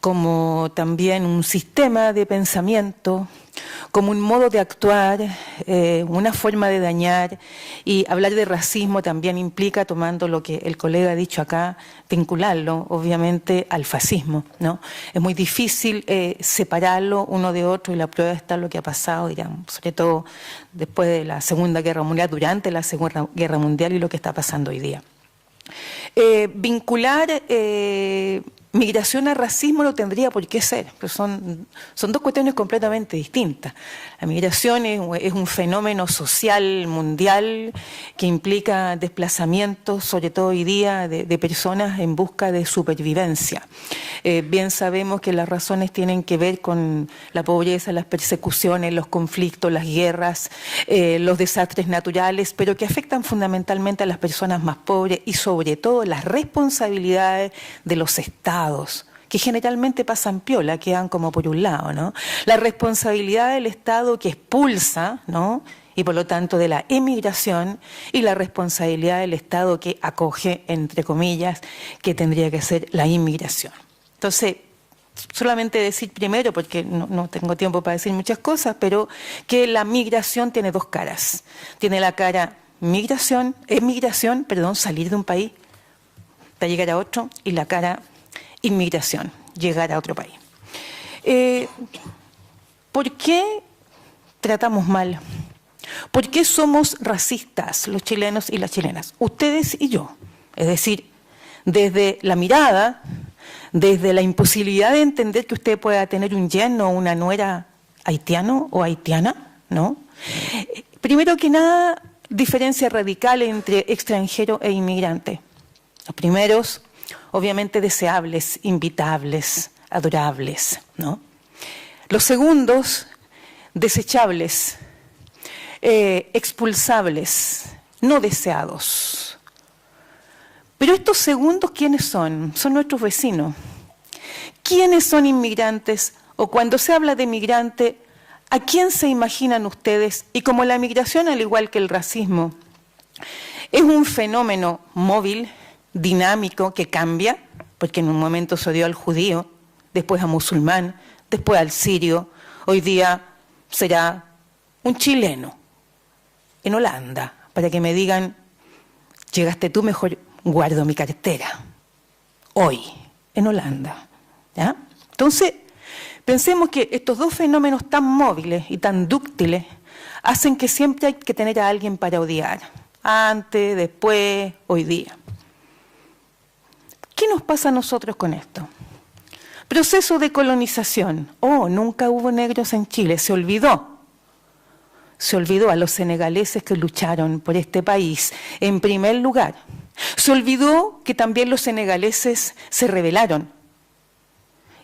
como también un sistema de pensamiento, como un modo de actuar, una forma de dañar, y hablar de racismo también implica, tomando lo que el colega ha dicho acá, vincularlo obviamente al fascismo, ¿no? Es muy difícil separarlo uno de otro, y la prueba está lo que ha pasado, digamos, sobre todo después de la Segunda Guerra Mundial, durante la Segunda Guerra Mundial, y lo que está pasando hoy día. Vincular migración a racismo no tendría por qué ser, pero son dos cuestiones completamente distintas. La migración es un fenómeno social mundial que implica desplazamientos, sobre todo hoy día, de personas en busca de supervivencia. Bien sabemos que las razones tienen que ver con la pobreza, las persecuciones, los conflictos, las guerras, los desastres naturales, pero que afectan fundamentalmente a las personas más pobres y sobre todo las responsabilidades de los estados, que generalmente pasan piola, quedan como por un lado, ¿no? La responsabilidad del Estado que expulsa, ¿no?, y por lo tanto de la emigración, y la responsabilidad del Estado que acoge, entre comillas, que tendría que ser la inmigración. Entonces, solamente decir primero, porque no tengo tiempo para decir muchas cosas, pero que la migración tiene dos caras. Tiene la cara emigración, salir de un país para llegar a otro, y la cara inmigración, llegar a otro país. ¿Por qué tratamos mal? ¿Por qué somos racistas los chilenos y las chilenas? Ustedes y yo. Es decir, desde la mirada, desde la imposibilidad de entender que usted pueda tener un yerno o una nuera haitiano o haitiana, ¿no? Primero que nada, diferencia radical entre extranjero e inmigrante. Los primeros, obviamente deseables, invitables, adorables, ¿no? Los segundos, desechables, expulsables, no deseados. Pero estos segundos, ¿quiénes son? Son nuestros vecinos. ¿Quiénes son inmigrantes? O cuando se habla de migrante, ¿a quién se imaginan ustedes? Y como la migración, al igual que el racismo, es un fenómeno móvil, dinámico, que cambia, porque en un momento se dio al judío, después a musulmán, después al sirio, hoy día será un chileno en Holanda, para que me digan, llegaste tú, mejor guardo mi cartera, hoy, en Holanda, ¿ya? Entonces, pensemos que estos dos fenómenos tan móviles y tan dúctiles hacen que siempre hay que tener a alguien para odiar, antes, después, hoy día. ¿Qué nos pasa a nosotros con esto? Proceso de colonización. Oh, nunca hubo negros en Chile, se olvidó. Se olvidó a los senegaleses que lucharon por este país en primer lugar. Se olvidó que también los senegaleses se rebelaron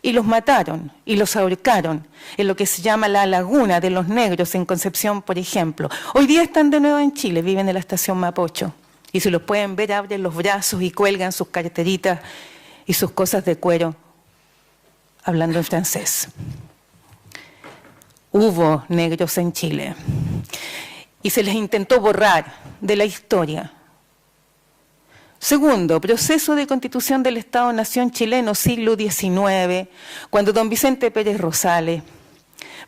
y los mataron y los ahorcaron en lo que se llama la Laguna de los Negros en Concepción, por ejemplo. Hoy día están de nuevo en Chile, viven en la estación Mapocho. Y si los pueden ver, abren los brazos y cuelgan sus carteritas y sus cosas de cuero, hablando en francés. Hubo negros en Chile y se les intentó borrar de la historia. Segundo, proceso de constitución del Estado-Nación chileno, siglo XIX, cuando don Vicente Pérez Rosales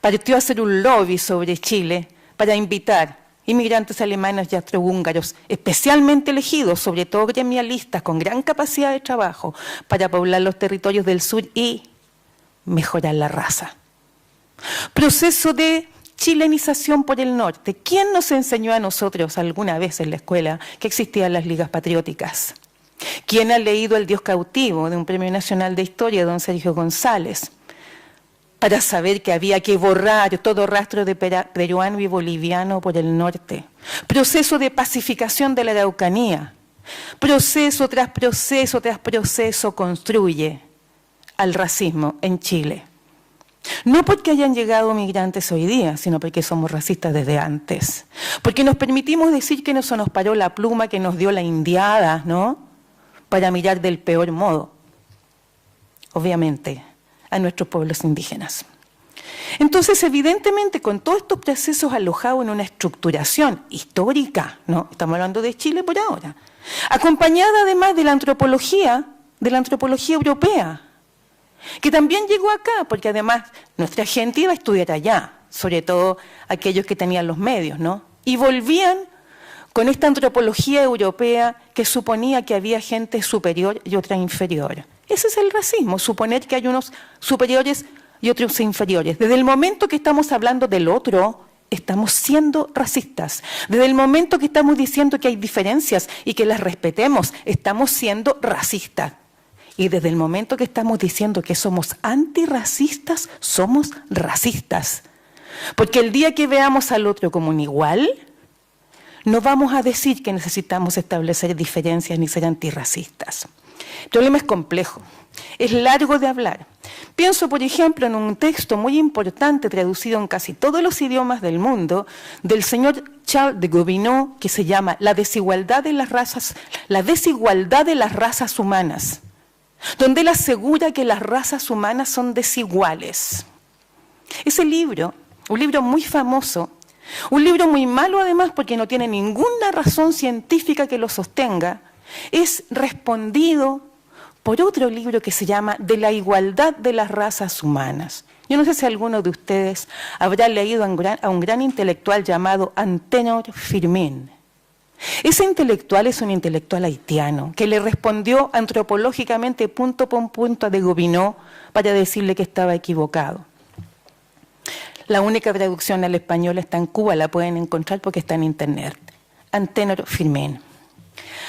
partió a hacer un lobby sobre Chile para invitar, inmigrantes alemanes y austrohúngaros, especialmente elegidos, sobre todo gremialistas, con gran capacidad de trabajo, para poblar los territorios del sur y mejorar la raza. Proceso de chilenización por el norte. ¿Quién nos enseñó a nosotros alguna vez en la escuela que existían las ligas patrióticas? ¿Quién ha leído El Dios cautivo de un Premio Nacional de Historia de don Sergio González? Para saber que había que borrar todo rastro de peruano y boliviano por el norte. Proceso de pacificación de la Araucanía. Proceso tras proceso construye al racismo en Chile. No porque hayan llegado migrantes hoy día, sino porque somos racistas desde antes. Porque nos permitimos decir que no se nos paró la pluma que nos dio la indiada, ¿no? Para mirar del peor modo, obviamente, a nuestros pueblos indígenas. Entonces, evidentemente, con todos estos procesos alojados en una estructuración histórica, ¿no? Estamos hablando de Chile por ahora, acompañada además de la antropología europea, que también llegó acá, porque además nuestra gente iba a estudiar allá, sobre todo aquellos que tenían los medios, ¿no? Y volvían con esta antropología europea que suponía que había gente superior y otra inferior. Ese es el racismo, suponer que hay unos superiores y otros inferiores. Desde el momento que estamos hablando del otro, estamos siendo racistas. Desde el momento que estamos diciendo que hay diferencias y que las respetemos, estamos siendo racistas. Y desde el momento que estamos diciendo que somos antirracistas, somos racistas. Porque el día que veamos al otro como un igual, no vamos a decir que necesitamos establecer diferencias ni ser antirracistas. El problema es complejo, es largo de hablar. Pienso, por ejemplo, en un texto muy importante traducido en casi todos los idiomas del mundo, del señor Charles de Gobineau, que se llama La desigualdad de las razas humanas, donde él asegura que las razas humanas son desiguales. Ese libro, un libro muy famoso, un libro muy malo además porque no tiene ninguna razón científica que lo sostenga, es respondido por otro libro que se llama De la igualdad de las razas humanas. Yo no sé si alguno de ustedes habrá leído a un gran intelectual llamado Antenor Firmin. Ese intelectual es un intelectual haitiano que le respondió antropológicamente punto por punto a de Gobineau para decirle que estaba equivocado. La única traducción al español está en Cuba, la pueden encontrar porque está en internet. Antenor Firmin.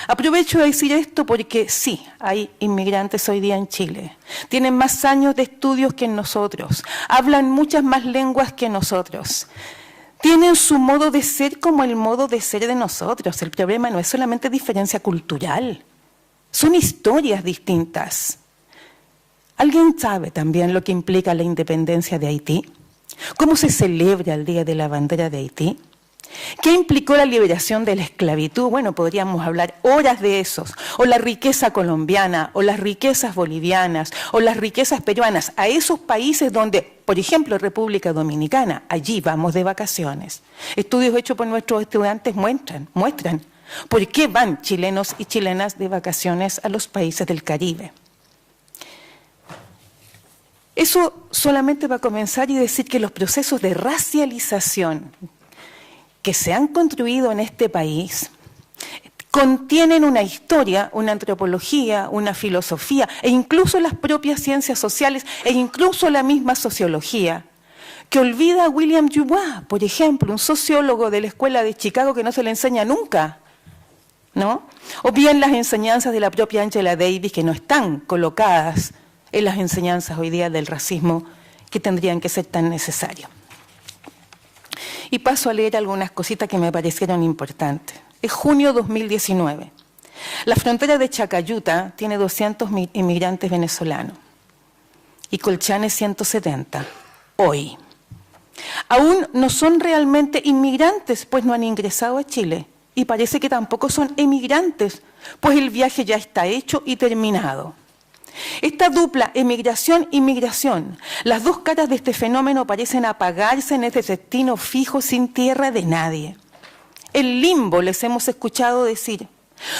Aprovecho de decir esto porque sí, hay inmigrantes hoy día en Chile. Tienen más años de estudios que nosotros, hablan muchas más lenguas que nosotros. Tienen su modo de ser como el modo de ser de nosotros. El problema no es solamente diferencia cultural, son historias distintas. ¿Alguien sabe también lo que implica la independencia de Haití? ¿Cómo se celebra el Día de la Bandera de Haití? ¿Qué implicó la liberación de la esclavitud? Bueno, podríamos hablar horas de esos. O la riqueza colombiana, o las riquezas bolivianas, o las riquezas peruanas. A esos países donde, por ejemplo, República Dominicana, allí vamos de vacaciones. Estudios hechos por nuestros estudiantes muestran por qué van chilenos y chilenas de vacaciones a los países del Caribe. Eso solamente va a comenzar y decir que los procesos de racialización que se han construido en este país contienen una historia, una antropología, una filosofía e incluso las propias ciencias sociales e incluso la misma sociología, que olvida a William Dubois, por ejemplo, un sociólogo de la Escuela de Chicago que no se le enseña nunca, ¿no? O bien las enseñanzas de la propia Angela Davis que no están colocadas en las enseñanzas hoy día del racismo que tendrían que ser tan necesarias. Y paso a leer algunas cositas que me parecieron importantes. Es junio 2019. La frontera de Chacayuta tiene 200 inmigrantes venezolanos y Colchane 170, hoy. Aún no son realmente inmigrantes, pues no han ingresado a Chile. Y parece que tampoco son emigrantes, pues el viaje ya está hecho y terminado. Esta dupla emigración-inmigración, las dos caras de este fenómeno parecen apagarse en este destino fijo sin tierra de nadie. El limbo, les hemos escuchado decir.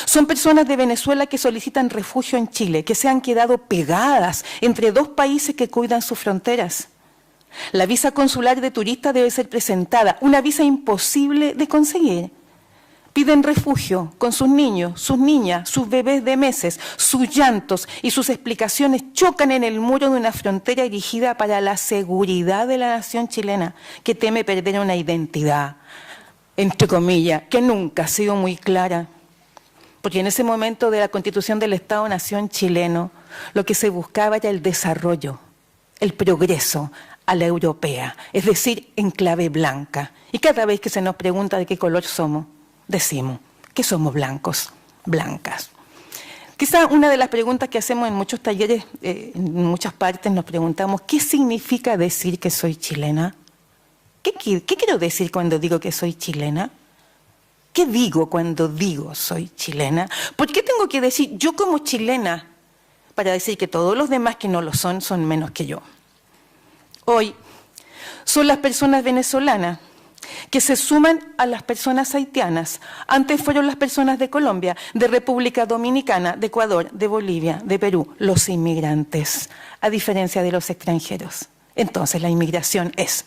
Son personas de Venezuela que solicitan refugio en Chile, que se han quedado pegadas entre dos países que cuidan sus fronteras. La visa consular de turista debe ser presentada, una visa imposible de conseguir. Piden refugio con sus niños, sus niñas, sus bebés de meses, sus llantos y sus explicaciones chocan en el muro de una frontera erigida para la seguridad de la nación chilena, que teme perder una identidad, entre comillas, que nunca ha sido muy clara. Porque en ese momento de la constitución del Estado-Nación chileno, lo que se buscaba era el desarrollo, el progreso a la europea, es decir, en clave blanca. Y cada vez que se nos pregunta de qué color somos, decimos que somos blancos, blancas. Quizá una de las preguntas que hacemos en muchos talleres, en muchas partes nos preguntamos, ¿qué significa decir que soy chilena? ¿Qué quiero decir cuando digo que soy chilena? ¿Qué digo cuando digo soy chilena? ¿Por qué tengo que decir yo como chilena para decir que todos los demás que no lo son menos que yo? Hoy son las personas venezolanas que se suman a las personas haitianas. Antes fueron las personas de Colombia, de República Dominicana, de Ecuador, de Bolivia, de Perú, los inmigrantes, a diferencia de los extranjeros. Entonces la inmigración es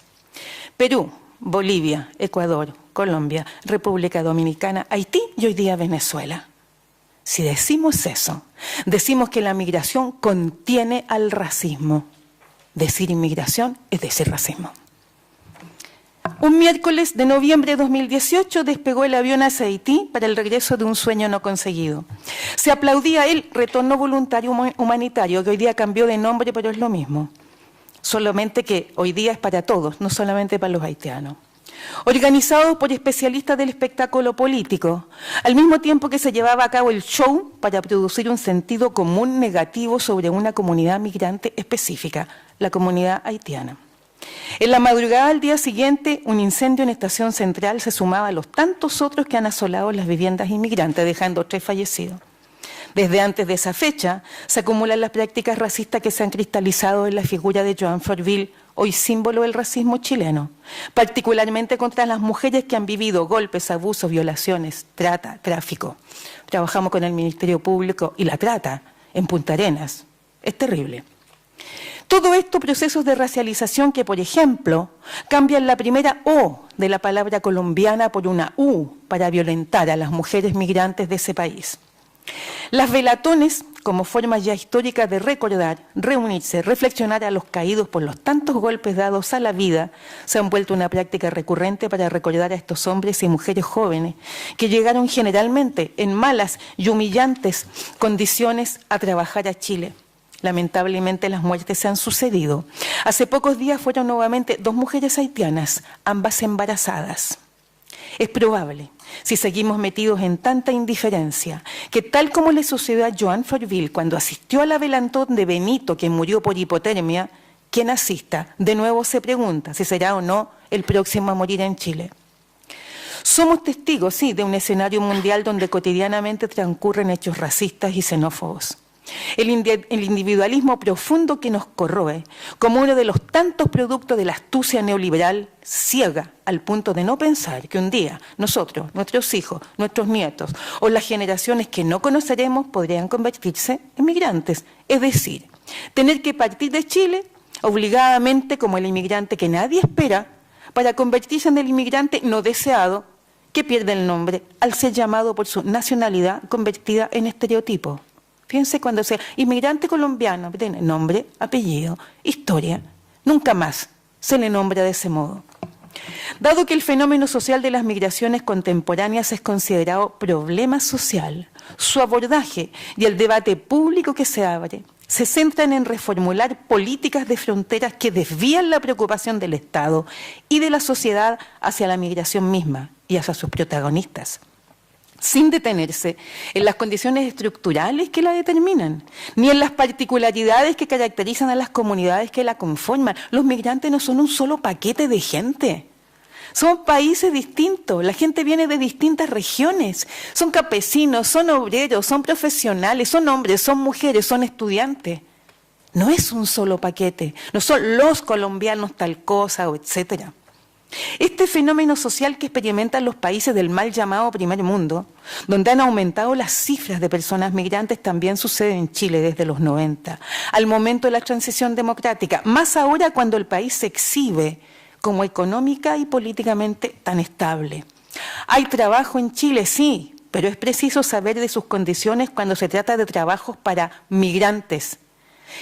Perú, Bolivia, Ecuador, Colombia, República Dominicana, Haití y hoy día Venezuela. Si decimos eso, decimos que la migración contiene al racismo. Decir inmigración es decir racismo. Un miércoles de noviembre de 2018 despegó el avión hacia Haití para el regreso de un sueño no conseguido. Se aplaudía el retorno voluntario humanitario, que hoy día cambió de nombre, pero es lo mismo. Solamente que hoy día es para todos, no solamente para los haitianos. Organizado por especialistas del espectáculo político, al mismo tiempo que se llevaba a cabo el show para producir un sentido común negativo sobre una comunidad migrante específica, la comunidad haitiana. En la madrugada del día siguiente, un incendio en Estación Central se sumaba a los tantos otros que han asolado las viviendas inmigrantes, dejando 3 fallecidos. Desde antes de esa fecha, se acumulan las prácticas racistas que se han cristalizado en la figura de Joan Forville, hoy símbolo del racismo chileno, particularmente contra las mujeres que han vivido golpes, abusos, violaciones, trata, tráfico. Trabajamos con el Ministerio Público y la trata en Punta Arenas. Es terrible. Todo esto procesos de racialización que, por ejemplo, cambian la primera O de la palabra colombiana por una U para violentar a las mujeres migrantes de ese país. Las velatones, como forma ya histórica de recordar, reunirse, reflexionar a los caídos por los tantos golpes dados a la vida, se han vuelto una práctica recurrente para recordar a estos hombres y mujeres jóvenes que llegaron generalmente en malas y humillantes condiciones a trabajar a Chile. Lamentablemente las muertes se han sucedido. Hace pocos días fueron nuevamente 2 mujeres haitianas, ambas embarazadas. Es probable, si seguimos metidos en tanta indiferencia, que tal como le sucedió a Joan Forville cuando asistió a la velantón de Benito, que murió por hipotermia, quien asista de nuevo se pregunta si será o no el próximo a morir en Chile. Somos testigos, sí, de un escenario mundial donde cotidianamente transcurren hechos racistas y xenófobos. El individualismo profundo que nos corroe, como uno de los tantos productos de la astucia neoliberal, ciega al punto de no pensar que un día nosotros, nuestros hijos, nuestros nietos o las generaciones que no conoceremos podrían convertirse en migrantes. Es decir, tener que partir de Chile obligadamente como el inmigrante que nadie espera para convertirse en el inmigrante no deseado que pierde el nombre al ser llamado por su nacionalidad convertida en estereotipo. Fíjense cuando sea inmigrante colombiano, tiene nombre, apellido, historia, nunca más se le nombra de ese modo. Dado que el fenómeno social de las migraciones contemporáneas es considerado problema social, su abordaje y el debate público que se abre se centran en reformular políticas de fronteras que desvían la preocupación del Estado y de la sociedad hacia la migración misma y hacia sus protagonistas, sin detenerse en las condiciones estructurales que la determinan, ni en las particularidades que caracterizan a las comunidades que la conforman. Los migrantes no son un solo paquete de gente. Son países distintos, la gente viene de distintas regiones, son campesinos, son obreros, son profesionales, son hombres, son mujeres, son estudiantes. No es un solo paquete, no son los colombianos tal cosa o etcétera. Este fenómeno social que experimentan los países del mal llamado primer mundo, donde han aumentado las cifras de personas migrantes, también sucede en Chile desde los 90, al momento de la transición democrática, más ahora cuando el país se exhibe como económica y políticamente tan estable. Hay trabajo en Chile, sí, pero es preciso saber de sus condiciones cuando se trata de trabajos para migrantes,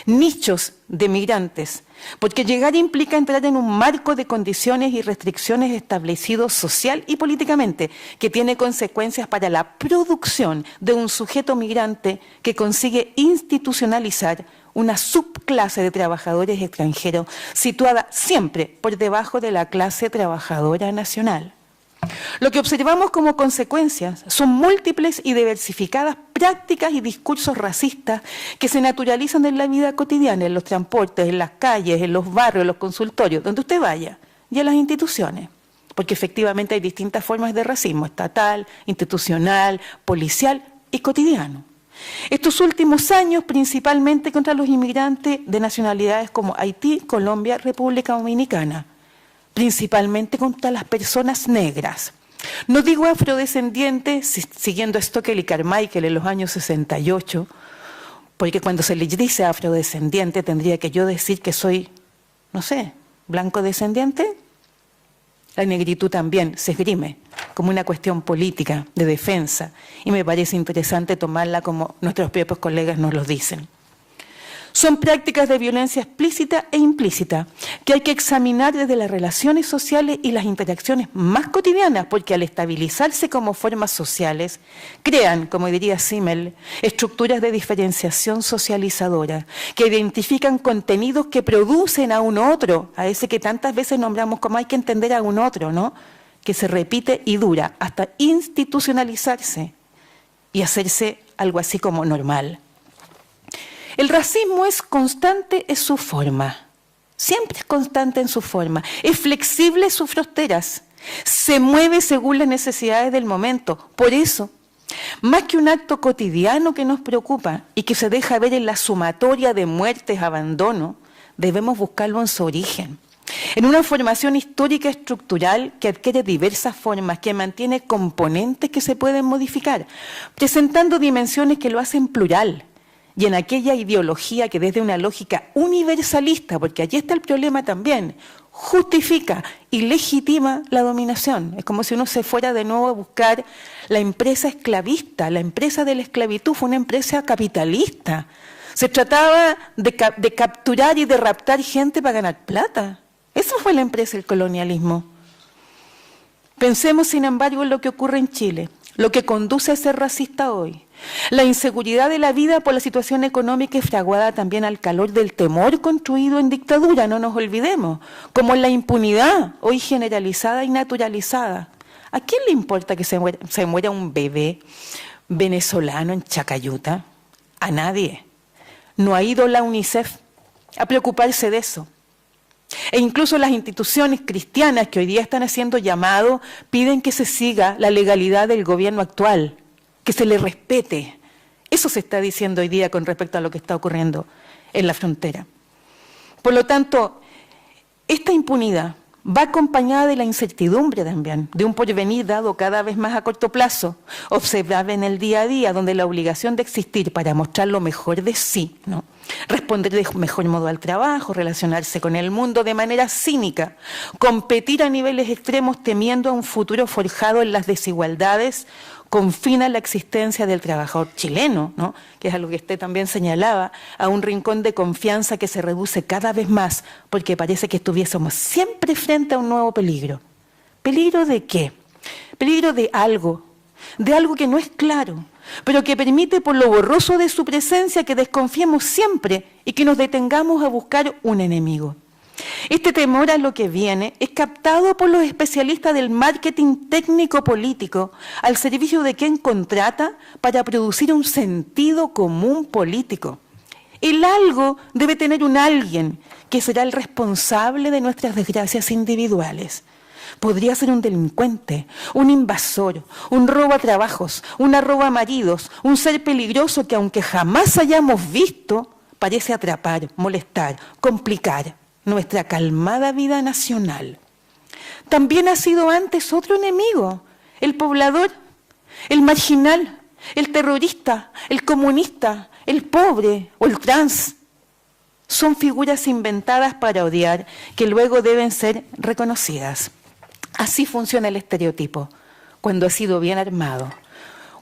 nichos de migrantes, porque llegar implica entrar en un marco de condiciones y restricciones establecidos social y políticamente, que tiene consecuencias para la producción de un sujeto migrante que consigue institucionalizar una subclase de trabajadores extranjeros situada siempre por debajo de la clase trabajadora nacional. Lo que observamos como consecuencias son múltiples y diversificadas prácticas y discursos racistas que se naturalizan en la vida cotidiana, en los transportes, en las calles, en los barrios, en los consultorios, donde usted vaya, y en las instituciones. Porque efectivamente hay distintas formas de racismo, estatal, institucional, policial y cotidiano. Estos últimos años, principalmente contra los inmigrantes de nacionalidades como Haití, Colombia, República Dominicana, principalmente contra las personas negras. No digo afrodescendientes, siguiendo Stockel y Carmichael en los años 68, porque cuando se les dice afrodescendiente tendría que yo decir que soy, no sé, blanco descendiente. La negritud también se esgrime como una cuestión política de defensa y me parece interesante tomarla como nuestros propios colegas nos lo dicen. Son prácticas de violencia explícita e implícita que hay que examinar desde las relaciones sociales y las interacciones más cotidianas, porque al estabilizarse como formas sociales, crean, como diría Simmel, estructuras de diferenciación socializadora que identifican contenidos que producen a un otro, a ese que tantas veces nombramos como hay que entender a un otro, ¿no? Que se repite y dura hasta institucionalizarse y hacerse algo así como normal. El racismo es constante en su forma, siempre es constante en su forma, es flexible en sus fronteras, se mueve según las necesidades del momento. Por eso, más que un acto cotidiano que nos preocupa y que se deja ver en la sumatoria de muertes, abandono, debemos buscarlo en su origen, en una formación histórica estructural que adquiere diversas formas, que mantiene componentes que se pueden modificar, presentando dimensiones que lo hacen plural, y en aquella ideología que desde una lógica universalista, porque allí está el problema también, justifica y legitima la dominación. Es como si uno se fuera de nuevo a buscar la empresa esclavista. La empresa de la esclavitud fue una empresa capitalista. Se trataba de capturar y de raptar gente para ganar plata. Eso fue la empresa del colonialismo. Pensemos, sin embargo, en lo que ocurre en Chile, lo que conduce a ser racista hoy. La inseguridad de la vida por la situación económica es fraguada también al calor del temor construido en dictadura, no nos olvidemos, como la impunidad hoy generalizada y naturalizada. ¿A quién le importa que se muera un bebé venezolano en Chacayuta? A nadie. No ha ido la UNICEF a preocuparse de eso. E incluso las instituciones cristianas que hoy día están haciendo llamado piden que se siga la legalidad del gobierno actual, que se le respete. Eso se está diciendo hoy día con respecto a lo que está ocurriendo en la frontera. Por lo tanto, esta impunidad va acompañada de la incertidumbre también, de un porvenir dado cada vez más a corto plazo, observable en el día a día, donde la obligación de existir para mostrar lo mejor de sí, ¿no? Responder de mejor modo al trabajo, relacionarse con el mundo de manera cínica, competir a niveles extremos temiendo a un futuro forjado en las desigualdades, confina la existencia del trabajador chileno, ¿no? Que es algo que usted también señalaba, a un rincón de confianza que se reduce cada vez más, porque parece que estuviésemos siempre frente a un nuevo peligro. ¿Peligro de qué? Peligro de algo que no es claro, pero que permite por lo borroso de su presencia que desconfiemos siempre y que nos detengamos a buscar un enemigo. Este temor a lo que viene es captado por los especialistas del marketing técnico-político al servicio de quien contrata para producir un sentido común político. El algo debe tener un alguien que será el responsable de nuestras desgracias individuales. Podría ser un delincuente, un invasor, un robatrabajos, una robamaridos, un ser peligroso que aunque jamás hayamos visto, parece atrapar, molestar, complicar nuestra calmada vida nacional. también ha sido antes otro enemigo, el poblador, el marginal, el terrorista, el comunista, el pobre o el trans. Son figuras inventadas para odiar que luego deben ser reconocidas. Así funciona el estereotipo, cuando ha sido bien armado.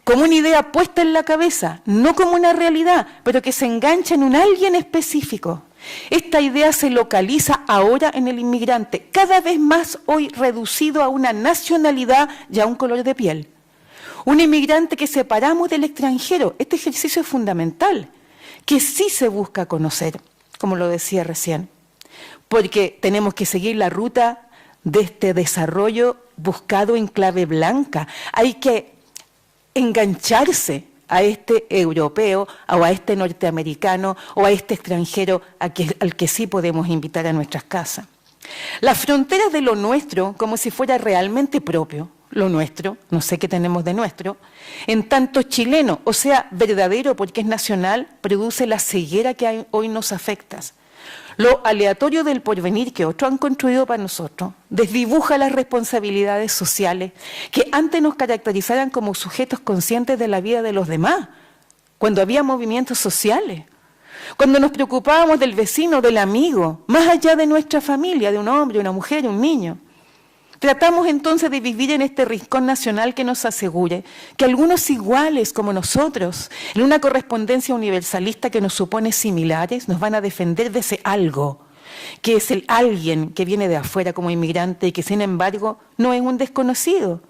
Como una idea puesta en la cabeza, no como una realidad, pero que se engancha en un alguien específico. Esta idea se localiza ahora en el inmigrante, cada vez más hoy reducido a una nacionalidad y a un color de piel. Un inmigrante que separamos del extranjero. Este ejercicio es fundamental, que sí se busca conocer, como lo decía recién, porque tenemos que seguir la ruta de este desarrollo buscado en clave blanca. Hay que engancharse a este europeo o a este norteamericano o a este extranjero al que sí podemos invitar a nuestras casas. Las fronteras de lo nuestro, como si fuera realmente propio, lo nuestro, no sé qué tenemos de nuestro, en tanto chileno, o sea, verdadero porque es nacional, produce la ceguera que hoy nos afecta. Lo aleatorio del porvenir que otros han construido para nosotros desdibuja las responsabilidades sociales que antes nos caracterizaran como sujetos conscientes de la vida de los demás, cuando había movimientos sociales, cuando nos preocupábamos del vecino, del amigo, más allá de nuestra familia, de un hombre, una mujer, un niño. Tratamos entonces de vivir en este rincón nacional que nos asegure que algunos iguales como nosotros, en una correspondencia universalista que nos supone similares, nos van a defender de ese algo, que es el alguien que viene de afuera como inmigrante y que sin embargo no es un desconocido,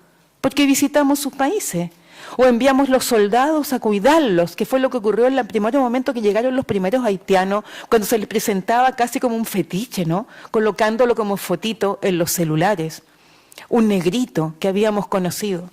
porque visitamos sus países o enviamos los soldados a cuidarlos, que fue lo que ocurrió en el primer momento que llegaron los primeros haitianos, cuando se les presentaba casi como un fetiche, ¿no? Colocándolo como fotito en los celulares. Un negrito que habíamos conocido.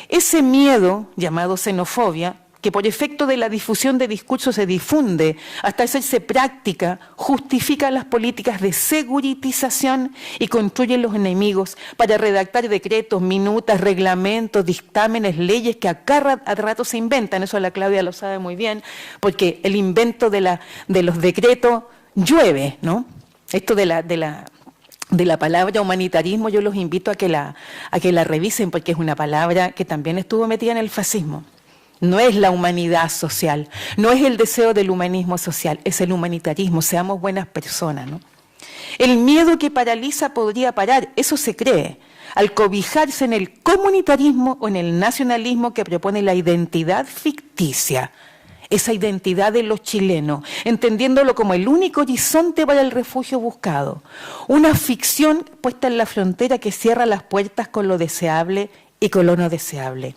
Ese miedo, llamado xenofobia, que por efecto de la difusión de discursos se difunde hasta hacerse práctica, justifica las políticas de seguritización y construye los enemigos para redactar decretos, minutas, reglamentos, dictámenes, leyes que a rato se inventan. Eso la Claudia lo sabe muy bien, porque el invento de los decretos llueve, ¿no? Esto de la palabra humanitarismo yo los invito a que la revisen porque es una palabra que también estuvo metida en el fascismo. No es la humanidad social, no es el deseo del humanismo social, es el humanitarismo, seamos buenas personas, ¿no? El miedo que paraliza podría parar, eso se cree, al cobijarse en el comunitarismo o en el nacionalismo que propone la identidad ficticia. Esa identidad de los chilenos, entendiéndolo como el único horizonte para el refugio buscado. Una ficción puesta en la frontera que cierra las puertas con lo deseable y con lo no deseable.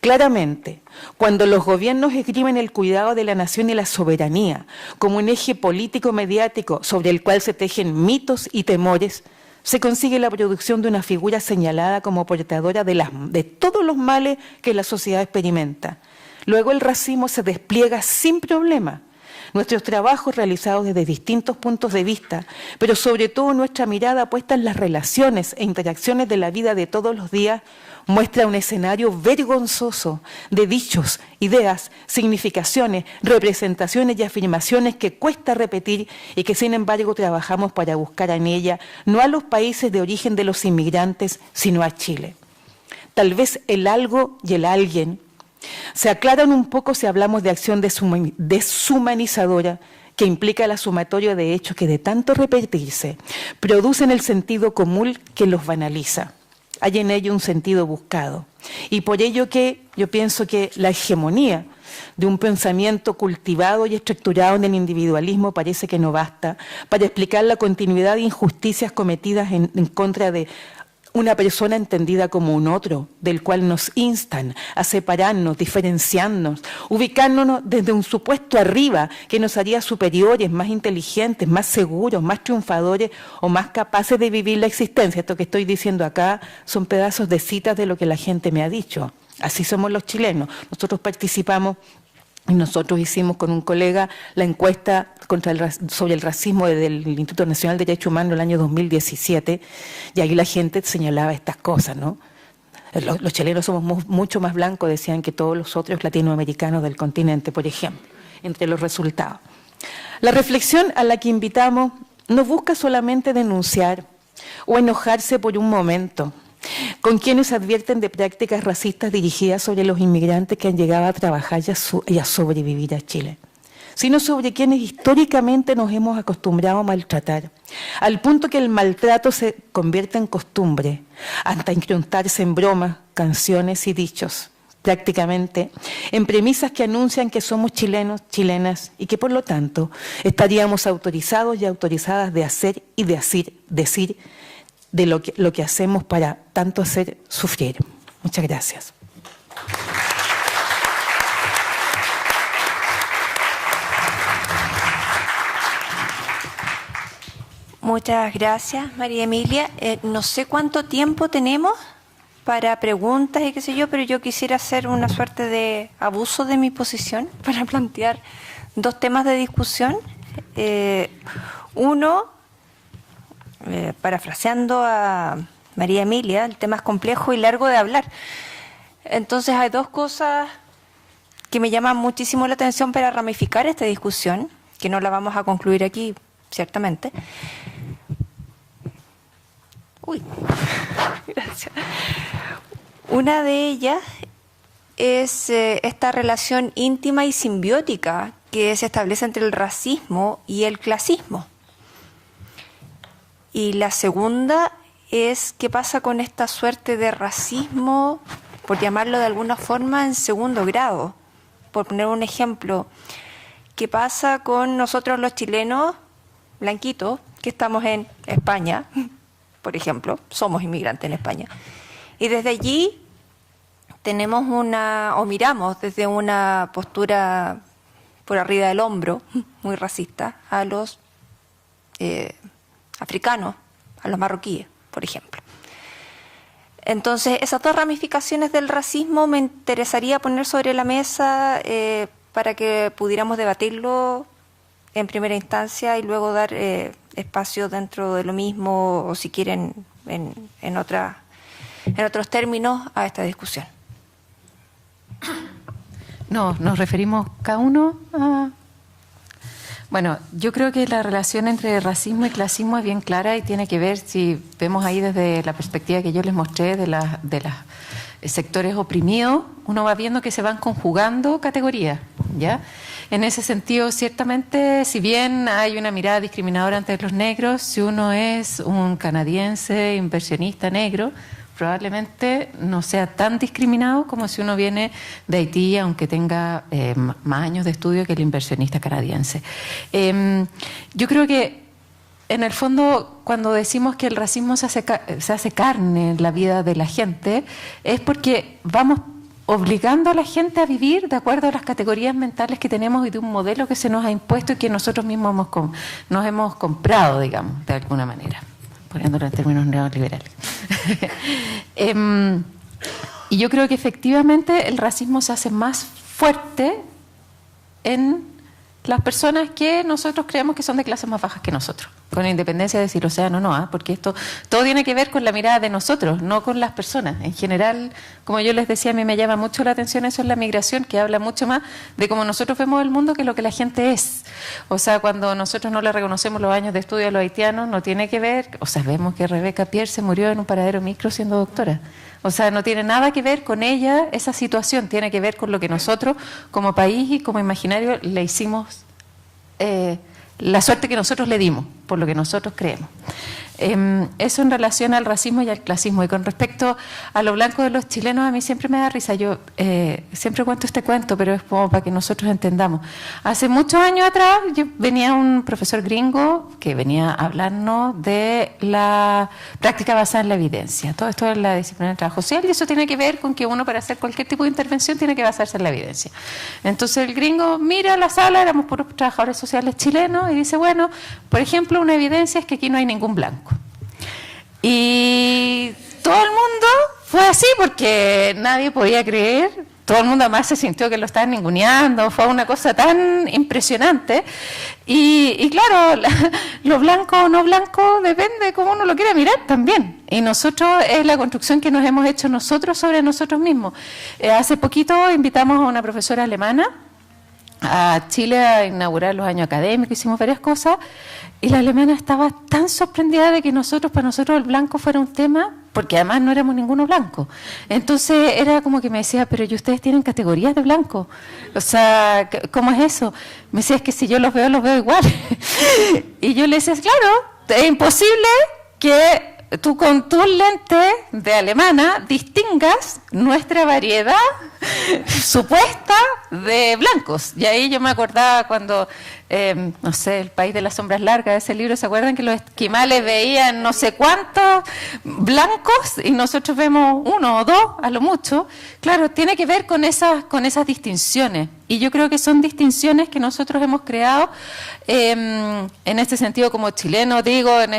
Claramente, cuando los gobiernos esgrimen el cuidado de la nación y la soberanía como un eje político-mediático sobre el cual se tejen mitos y temores, se consigue la producción de una figura señalada como portadora de todos los males que la sociedad experimenta. Luego el racismo se despliega sin problema. Nuestros trabajos realizados desde distintos puntos de vista, pero sobre todo nuestra mirada puesta en las relaciones e interacciones de la vida de todos los días, muestra un escenario vergonzoso de dichos, ideas, significaciones, representaciones y afirmaciones que cuesta repetir y que sin embargo trabajamos para buscar en ella, no a los países de origen de los inmigrantes, sino a Chile. Tal vez el algo y el alguien se aclaran un poco si hablamos de acción deshumanizadora que implica la sumatoria de hechos que de tanto repetirse producen el sentido común que los banaliza. Hay en ello un sentido buscado. Y por ello que yo pienso que la hegemonía de un pensamiento cultivado y estructurado en el individualismo parece que no basta para explicar la continuidad de injusticias cometidas en contra de una persona entendida como un otro, del cual nos instan a separarnos, diferenciarnos, ubicándonos desde un supuesto arriba que nos haría superiores, más inteligentes, más seguros, más triunfadores o más capaces de vivir la existencia. Esto que estoy diciendo acá son pedazos de citas de lo que la gente me ha dicho. Así somos los chilenos. Nosotros participamos y nosotros hicimos con un colega la encuesta sobre el racismo del Instituto Nacional de Derechos Humanos el año 2017 y ahí la gente señalaba estas cosas, ¿no? Los chilenos somos mucho más blancos, decían, que todos los otros latinoamericanos del continente, por ejemplo, entre los resultados. La reflexión a la que invitamos no busca solamente denunciar o enojarse por un momento con quienes advierten de prácticas racistas dirigidas sobre los inmigrantes que han llegado a trabajar y a sobrevivir a Chile, sino sobre quienes históricamente nos hemos acostumbrado a maltratar, al punto que el maltrato se convierte en costumbre, hasta incrustarse en bromas, canciones y dichos, prácticamente en premisas que anuncian que somos chilenos, chilenas, y que por lo tanto estaríamos autorizados y autorizadas de hacer y de decir de lo que hacemos para tanto hacer sufrir. Muchas gracias. Muchas gracias, María Emilia. No sé cuánto tiempo tenemos para preguntas y qué sé yo, pero yo quisiera hacer una suerte de abuso de mi posición para plantear dos temas de discusión. Uno, parafraseando a María Emilia, el tema es complejo y largo de hablar. Entonces hay dos cosas que me llaman muchísimo la atención para ramificar esta discusión, que no la vamos a concluir aquí, ciertamente. Uy, gracias. Una de ellas es esta relación íntima y simbiótica que se establece entre el racismo y el clasismo. Y la segunda es qué pasa con esta suerte de racismo, por llamarlo de alguna forma, en segundo grado. Por poner un ejemplo, ¿qué pasa con nosotros los chilenos blanquitos que estamos en España? Por ejemplo, somos inmigrantes en España. Y desde allí tenemos miramos desde una postura por arriba del hombro, muy racista, a los africanos, a los marroquíes, por ejemplo. Entonces, esas dos ramificaciones del racismo me interesaría poner sobre la mesa para que pudiéramos debatirlo en primera instancia y luego dar espacio dentro de lo mismo, o si quieren en otros términos, a esta discusión. No, nos referimos cada uno a... Bueno, yo creo que la relación entre racismo y clasismo es bien clara y tiene que ver, si vemos ahí desde la perspectiva que yo les mostré de los sectores oprimidos, uno va viendo que se van conjugando categorías, ¿ya? En ese sentido, ciertamente, si bien hay una mirada discriminadora ante los negros, si uno es un canadiense inversionista negro, probablemente no sea tan discriminado como si uno viene de Haití, aunque tenga más años de estudio que el inversionista canadiense. Yo creo que, en el fondo, cuando decimos que el racismo se hace carne en la vida de la gente, es porque vamos obligando a la gente a vivir de acuerdo a las categorías mentales que tenemos y de un modelo que se nos ha impuesto y que nosotros mismos nos hemos comprado, digamos, de alguna manera, poniéndolo en términos neoliberales. Y yo creo que efectivamente el racismo se hace más fuerte en las personas que nosotros creemos que son de clases más bajas que nosotros, con independencia de si lo sean o no, porque esto todo tiene que ver con la mirada de nosotros, no con las personas. En general, como yo les decía, a mí me llama mucho la atención eso en la migración, que habla mucho más de cómo nosotros vemos el mundo que lo que la gente es. O sea, cuando nosotros no le reconocemos los años de estudio a los haitianos, no tiene que ver, o sea, vemos que Rebecca Pierce murió en un paradero micro siendo doctora. O sea, no tiene nada que ver con ella esa situación, tiene que ver con lo que nosotros como país y como imaginario le hicimos, la suerte que nosotros le dimos, por lo que nosotros creemos. Eso en relación al racismo y al clasismo. Y con respecto a lo blanco de los chilenos, a mí siempre me da risa. Yo siempre cuento este cuento, pero es como para que nosotros entendamos. Hace muchos años atrás venía un profesor gringo que venía a hablarnos de la práctica basada en la evidencia. Todo esto es la disciplina del trabajo social, y eso tiene que ver con que uno, para hacer cualquier tipo de intervención, tiene que basarse en la evidencia. Entonces el gringo mira la sala, éramos puros trabajadores sociales chilenos, y dice, bueno, por ejemplo, una evidencia es que aquí no hay ningún blanco. Y todo el mundo fue así porque nadie podía creer, todo el mundo además se sintió que lo estaban ninguneando, fue una cosa tan impresionante. Y claro, lo blanco o no blanco depende de cómo uno lo quiera mirar también. Y nosotros, es la construcción que nos hemos hecho nosotros sobre nosotros mismos. Hace poquito invitamos a una profesora alemana a Chile a inaugurar los años académicos, hicimos varias cosas, y la alemana estaba tan sorprendida de que para nosotros el blanco fuera un tema, porque además no éramos ninguno blanco. Entonces era como que me decía, pero ¿y ustedes tienen categorías de blanco? O sea, ¿cómo es eso? Me decía, es que si yo los veo igual. Y yo le decía, claro, es imposible que tú con tus lentes de alemana distingas nuestra variedad supuesta de blancos. Y ahí yo me acordaba cuando, no sé, El país de las sombras largas, ese libro, ¿se acuerdan que los esquimales veían no sé cuántos blancos y nosotros vemos uno o dos a lo mucho? Claro, tiene que ver con esas distinciones. Y yo creo que son distinciones que nosotros hemos creado en este sentido como chilenos, digo, en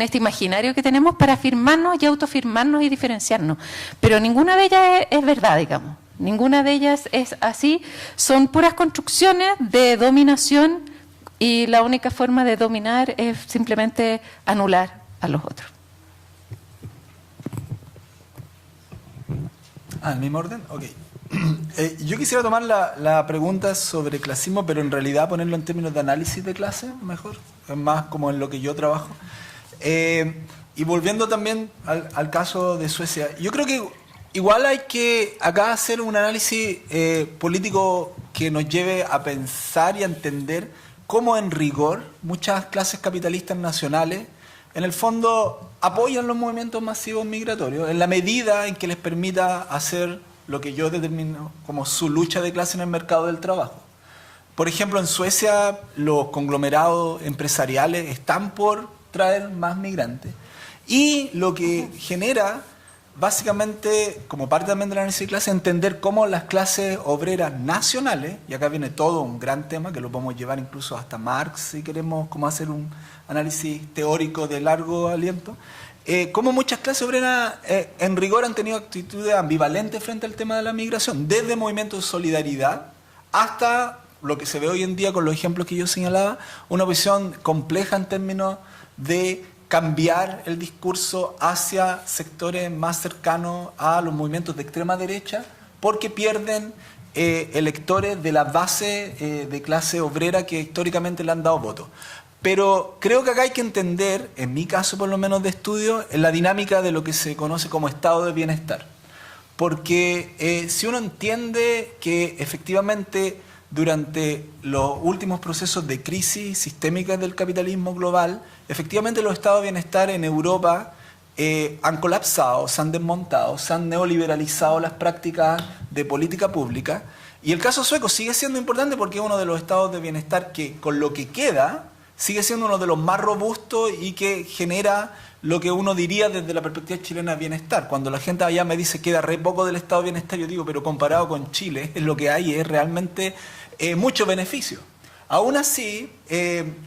este imaginario que tenemos para afirmarnos y autoafirmarnos y diferenciarnos. Pero ninguna de ellas es verdad, digamos. Ninguna de ellas es así. Son puras construcciones de dominación y la única forma de dominar es simplemente anular a los otros. ¿El mismo orden? Ok. Yo quisiera tomar la pregunta sobre clasismo, pero en realidad ponerlo en términos de análisis de clase, mejor. Es más como en lo que yo trabajo. Y volviendo también al caso de Suecia, yo creo que igual hay que acá hacer un análisis político que nos lleve a pensar y a entender cómo en rigor muchas clases capitalistas nacionales en el fondo apoyan los movimientos masivos migratorios en la medida en que les permita hacer lo que yo determino como su lucha de clase en el mercado del trabajo. Por ejemplo, en Suecia los conglomerados empresariales están por traer más migrantes y lo que genera básicamente, como parte también del análisis de clase, entender cómo las clases obreras nacionales, y acá viene todo un gran tema que lo podemos llevar incluso hasta Marx si queremos como hacer un análisis teórico de largo aliento, cómo muchas clases obreras en rigor han tenido actitudes ambivalentes frente al tema de la migración, desde movimientos de solidaridad hasta lo que se ve hoy en día con los ejemplos que yo señalaba, una visión compleja en términos de cambiar el discurso hacia sectores más cercanos a los movimientos de extrema derecha porque pierden electores de la base de clase obrera que históricamente le han dado voto. Pero creo que acá hay que entender, en mi caso por lo menos de estudio, la dinámica de lo que se conoce como estado de bienestar. Porque si uno entiende que efectivamente durante los últimos procesos de crisis sistémica del capitalismo global, efectivamente los estados de bienestar en Europa han colapsado, se han desmontado, se han neoliberalizado las prácticas de política pública. Y el caso sueco sigue siendo importante porque es uno de los estados de bienestar que, con lo que queda, sigue siendo uno de los más robustos y que genera lo que uno diría desde la perspectiva chilena de bienestar. Cuando la gente allá me dice queda re poco del estado de bienestar, yo digo, pero comparado con Chile, lo que hay es realmente mucho beneficio. Aún así,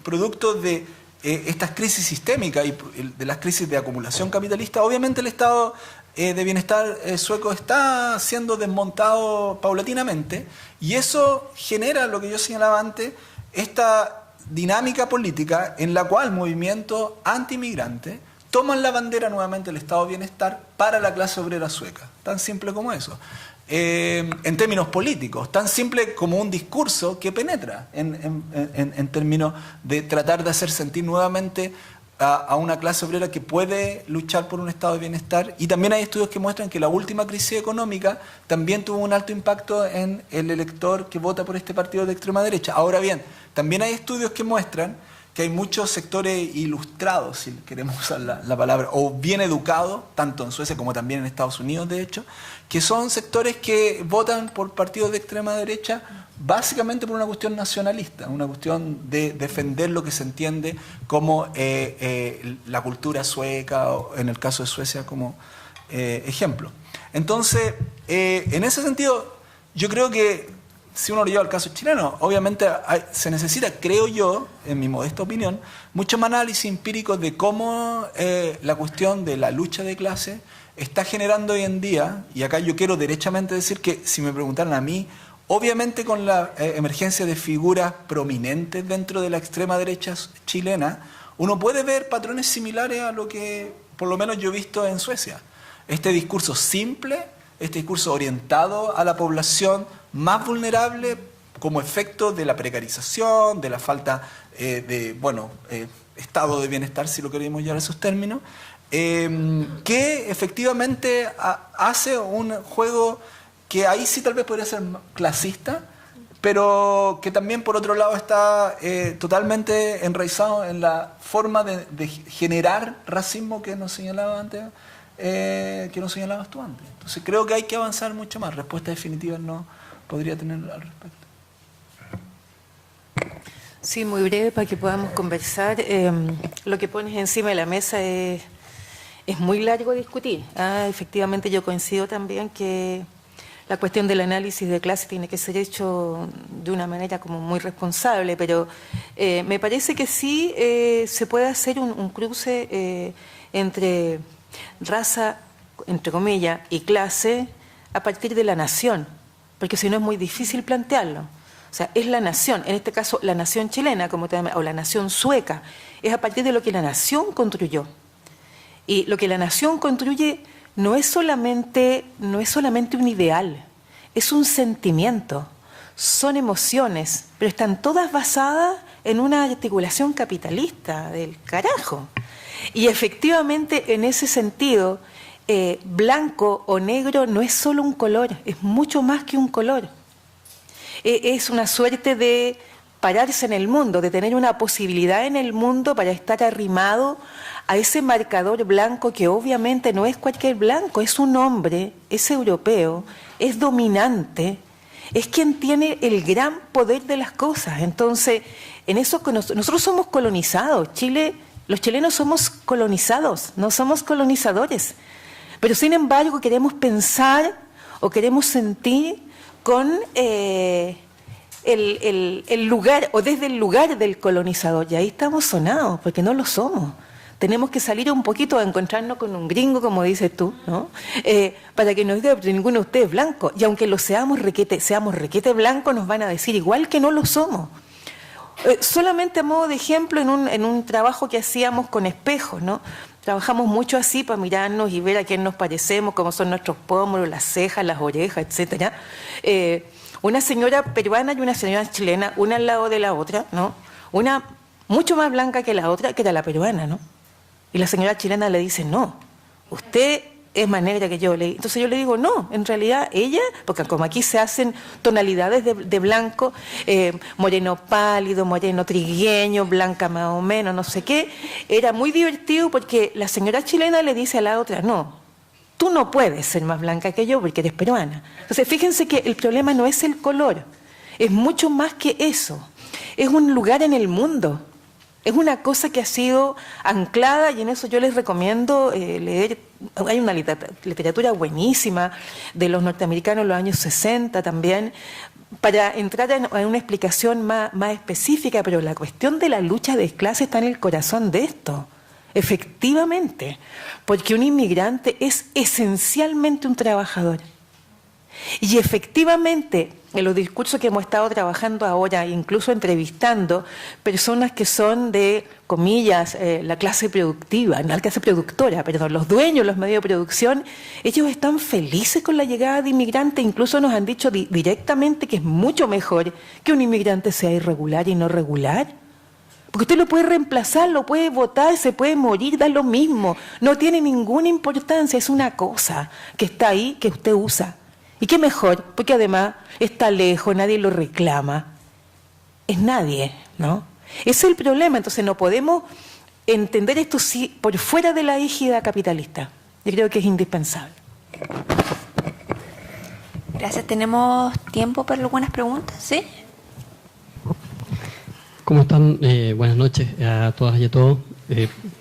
producto de estas crisis sistémicas y de las crisis de acumulación capitalista, obviamente el estado de bienestar sueco está siendo desmontado paulatinamente y eso genera, lo que yo señalaba antes, esta dinámica política en la cual movimientos anti-inmigrantes toman la bandera nuevamente del estado de bienestar para la clase obrera sueca. Tan simple como eso. En términos políticos, tan simple como un discurso que penetra en términos de tratar de hacer sentir nuevamente a una clase obrera que puede luchar por un estado de bienestar. Y también hay estudios que muestran que la última crisis económica también tuvo un alto impacto en el elector que vota por este partido de extrema derecha. Ahora bien, también hay estudios que muestran que hay muchos sectores ilustrados, si queremos usar la palabra, o bien educados, tanto en Suecia como también en Estados Unidos, de hecho, que son sectores que votan por partidos de extrema derecha básicamente por una cuestión nacionalista, una cuestión de defender lo que se entiende como la cultura sueca, o en el caso de Suecia como ejemplo. Entonces, en ese sentido, yo creo que si uno lo lleva al caso chileno, obviamente se necesita, creo yo, en mi modesta opinión, mucho más análisis empírico de cómo la cuestión de la lucha de clase está generando hoy en día, y acá yo quiero derechamente decir que si me preguntaran a mí, obviamente con la emergencia de figuras prominentes dentro de la extrema derecha chilena, uno puede ver patrones similares a lo que por lo menos yo he visto en Suecia. Este discurso simple, este discurso orientado a la población más vulnerable como efecto de la precarización, de la falta de, estado de bienestar, si lo queremos llevar a esos términos, que efectivamente hace un juego que ahí sí tal vez podría ser clasista, pero que también por otro lado está totalmente enraizado en la forma de generar racismo que nos señalaba antes, que nos señalabas tú antes. Entonces creo que hay que avanzar mucho más. Respuesta definitiva no podría tener al respecto. Sí, muy breve para que podamos conversar. Lo que pones encima de la mesa es muy largo a discutir. Efectivamente, yo coincido también que la cuestión del análisis de clase tiene que ser hecho de una manera como muy responsable, pero me parece que sí se puede hacer un cruce entre raza, entre comillas, y clase a partir de la nación, porque si no es muy difícil plantearlo. O sea, es la nación, en este caso la nación chilena, como te llamas, o la nación sueca, es a partir de lo que la nación construyó. Y lo que la nación construye no es solamente un ideal, es un sentimiento, son emociones, pero están todas basadas en una articulación capitalista del carajo. Y efectivamente, en ese sentido, blanco o negro no es solo un color, es mucho más que un color. Es una suerte de pararse en el mundo, de tener una posibilidad en el mundo para estar arrimado a ese marcador blanco que obviamente no es cualquier blanco, es un hombre, es europeo, es dominante, es quien tiene el gran poder de las cosas. Entonces, en eso nosotros somos colonizados, los chilenos somos colonizados, no somos colonizadores, pero sin embargo queremos pensar o queremos sentir con el lugar o desde el lugar del colonizador, y ahí estamos sonados porque no lo somos. Tenemos que salir un poquito a encontrarnos con un gringo, como dices tú, ¿no? Para que nos diga, pero ninguno de ustedes es blanco. Y aunque lo seamos requete blanco, nos van a decir igual que no lo somos. Solamente a modo de ejemplo, en un trabajo que hacíamos con espejos, ¿no? Trabajamos mucho así para mirarnos y ver a quién nos parecemos, cómo son nuestros pómulos, las cejas, las orejas, etcétera. Una señora peruana y una señora chilena, una al lado de la otra, ¿no? Una mucho más blanca que la otra, que era la peruana, ¿no? Y la señora chilena le dice, no, usted es más negra que yo. Entonces yo le digo, no, en realidad ella, porque como aquí se hacen tonalidades de blanco, moreno pálido, moreno trigueño, blanca más o menos, no sé qué, era muy divertido porque la señora chilena le dice a la otra, no, tú no puedes ser más blanca que yo porque eres peruana. Entonces fíjense que el problema no es el color, es mucho más que eso, es un lugar en el mundo. Es una cosa que ha sido anclada y en eso yo les recomiendo leer. Hay una literatura buenísima de los norteamericanos en los años 60 también, para entrar en una explicación más específica, pero la cuestión de la lucha de clase está en el corazón de esto, efectivamente, porque un inmigrante es esencialmente un trabajador. Y efectivamente, en los discursos que hemos estado trabajando ahora, incluso entrevistando personas que son de, comillas, la clase productiva, la clase productora, perdón, los dueños, los medios de producción, ellos están felices con la llegada de inmigrantes, incluso nos han dicho directamente que es mucho mejor que un inmigrante sea irregular y no regular. Porque usted lo puede reemplazar, lo puede votar, se puede morir, da lo mismo, no tiene ninguna importancia, es una cosa que está ahí, que usted usa. Y qué mejor, porque además está lejos, nadie lo reclama. Es nadie, ¿no? Ese es el problema, entonces no podemos entender esto por fuera de la égida capitalista. Yo creo que es indispensable. Gracias. ¿Tenemos tiempo para algunas preguntas? ¿Sí? ¿Cómo están? Buenas noches a todas y a todos.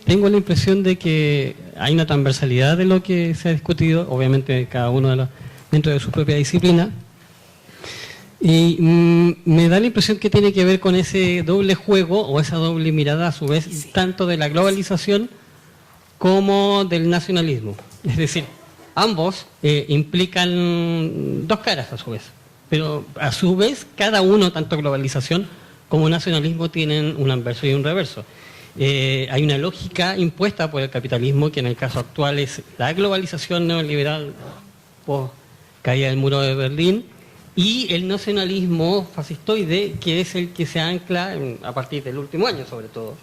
Tengo la impresión de que hay una transversalidad de lo que se ha discutido, obviamente cada uno de los dentro de su propia disciplina, y me da la impresión que tiene que ver con ese doble juego o esa doble mirada a su vez, sí, tanto de la globalización como del nacionalismo. Es decir, ambos implican dos caras a su vez, pero a su vez cada uno, tanto globalización como nacionalismo, tienen un anverso y un reverso. Hay una lógica impuesta por el capitalismo que en el caso actual es la globalización neoliberal por caída del muro de Berlín y el nacionalismo fascistoide, que es el que se ancla a partir del último año sobre todo,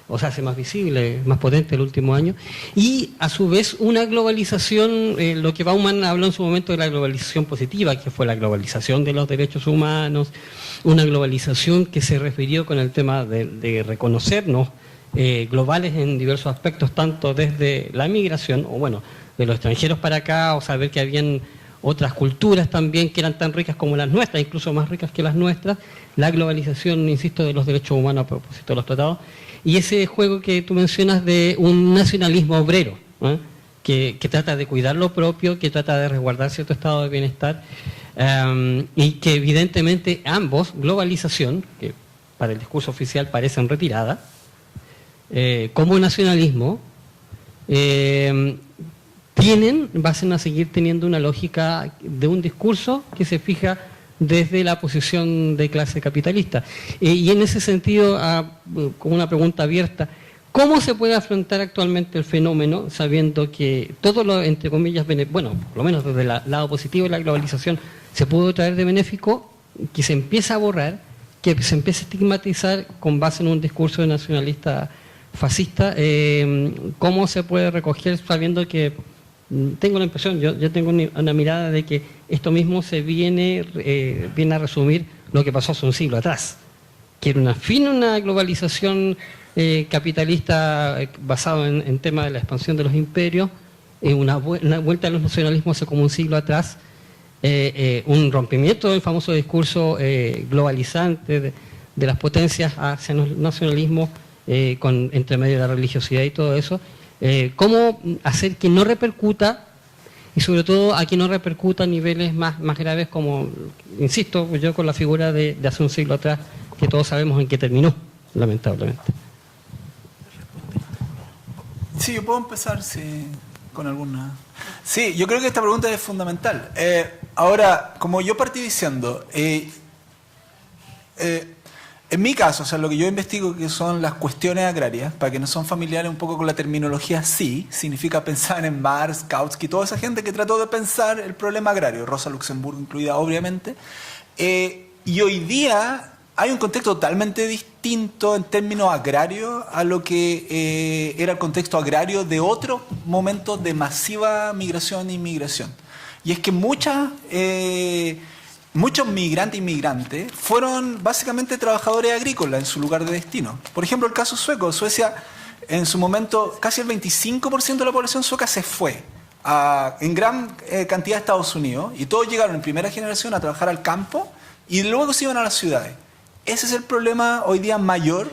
o sea, hace más visible, más potente el último año, y a su vez una globalización, lo que Bauman habló en su momento de la globalización positiva, que fue la globalización de los derechos humanos, una globalización que se refirió con el tema de reconocernos globales en diversos aspectos, tanto desde la migración, o bueno, de los extranjeros para acá, o saber que habían otras culturas también que eran tan ricas como las nuestras, incluso más ricas que las nuestras, la globalización, insisto, de los derechos humanos a propósito de los tratados, y ese juego que tú mencionas de un nacionalismo obrero, que trata de cuidar lo propio, que trata de resguardar cierto estado de bienestar, y que evidentemente ambos, globalización, que para el discurso oficial parecen retirada, como nacionalismo, van a seguir teniendo una lógica de un discurso que se fija desde la posición de clase capitalista. Y en ese sentido, como una pregunta abierta, ¿cómo se puede afrontar actualmente el fenómeno sabiendo que todo lo, entre comillas, bueno, por lo menos desde el lado positivo de la globalización se pudo traer de benéfico, que se empieza a borrar, que se empieza a estigmatizar con base en un discurso nacionalista fascista? ¿Cómo se puede recoger sabiendo que, tengo la impresión, yo tengo una mirada de que esto mismo se viene a resumir lo que pasó hace un siglo atrás, que era una globalización capitalista basado en temas de la expansión de los imperios, una vuelta a los nacionalismos hace como un siglo atrás, un rompimiento del famoso discurso globalizante de las potencias hacia el nacionalismo, entre medio de la religiosidad y todo eso. ¿Cómo hacer que no repercuta, y sobre todo a que no repercuta a niveles más graves como, insisto, yo con la figura de hace un siglo atrás, que todos sabemos en qué terminó, lamentablemente? Sí, yo puedo empezar con alguna... Sí, yo creo que esta pregunta es fundamental. Ahora, como yo partí diciendo, en mi caso, o sea, lo que yo investigo que son las cuestiones agrarias, para que no son familiares un poco con la terminología, sí, significa pensar en Marx, Kautsky, toda esa gente que trató de pensar el problema agrario, Rosa Luxemburgo incluida, obviamente, y hoy día hay un contexto totalmente distinto en términos agrarios a lo que era el contexto agrario de otros momentos de masiva migración e inmigración. Y es que muchos migrantes e inmigrantes fueron básicamente trabajadores agrícolas en su lugar de destino. Por ejemplo, el caso sueco. Suecia, en su momento, casi el 25% de la población sueca se fue en gran cantidad a Estados Unidos, y todos llegaron en primera generación a trabajar al campo y luego se iban a las ciudades. Ese es el problema hoy día mayor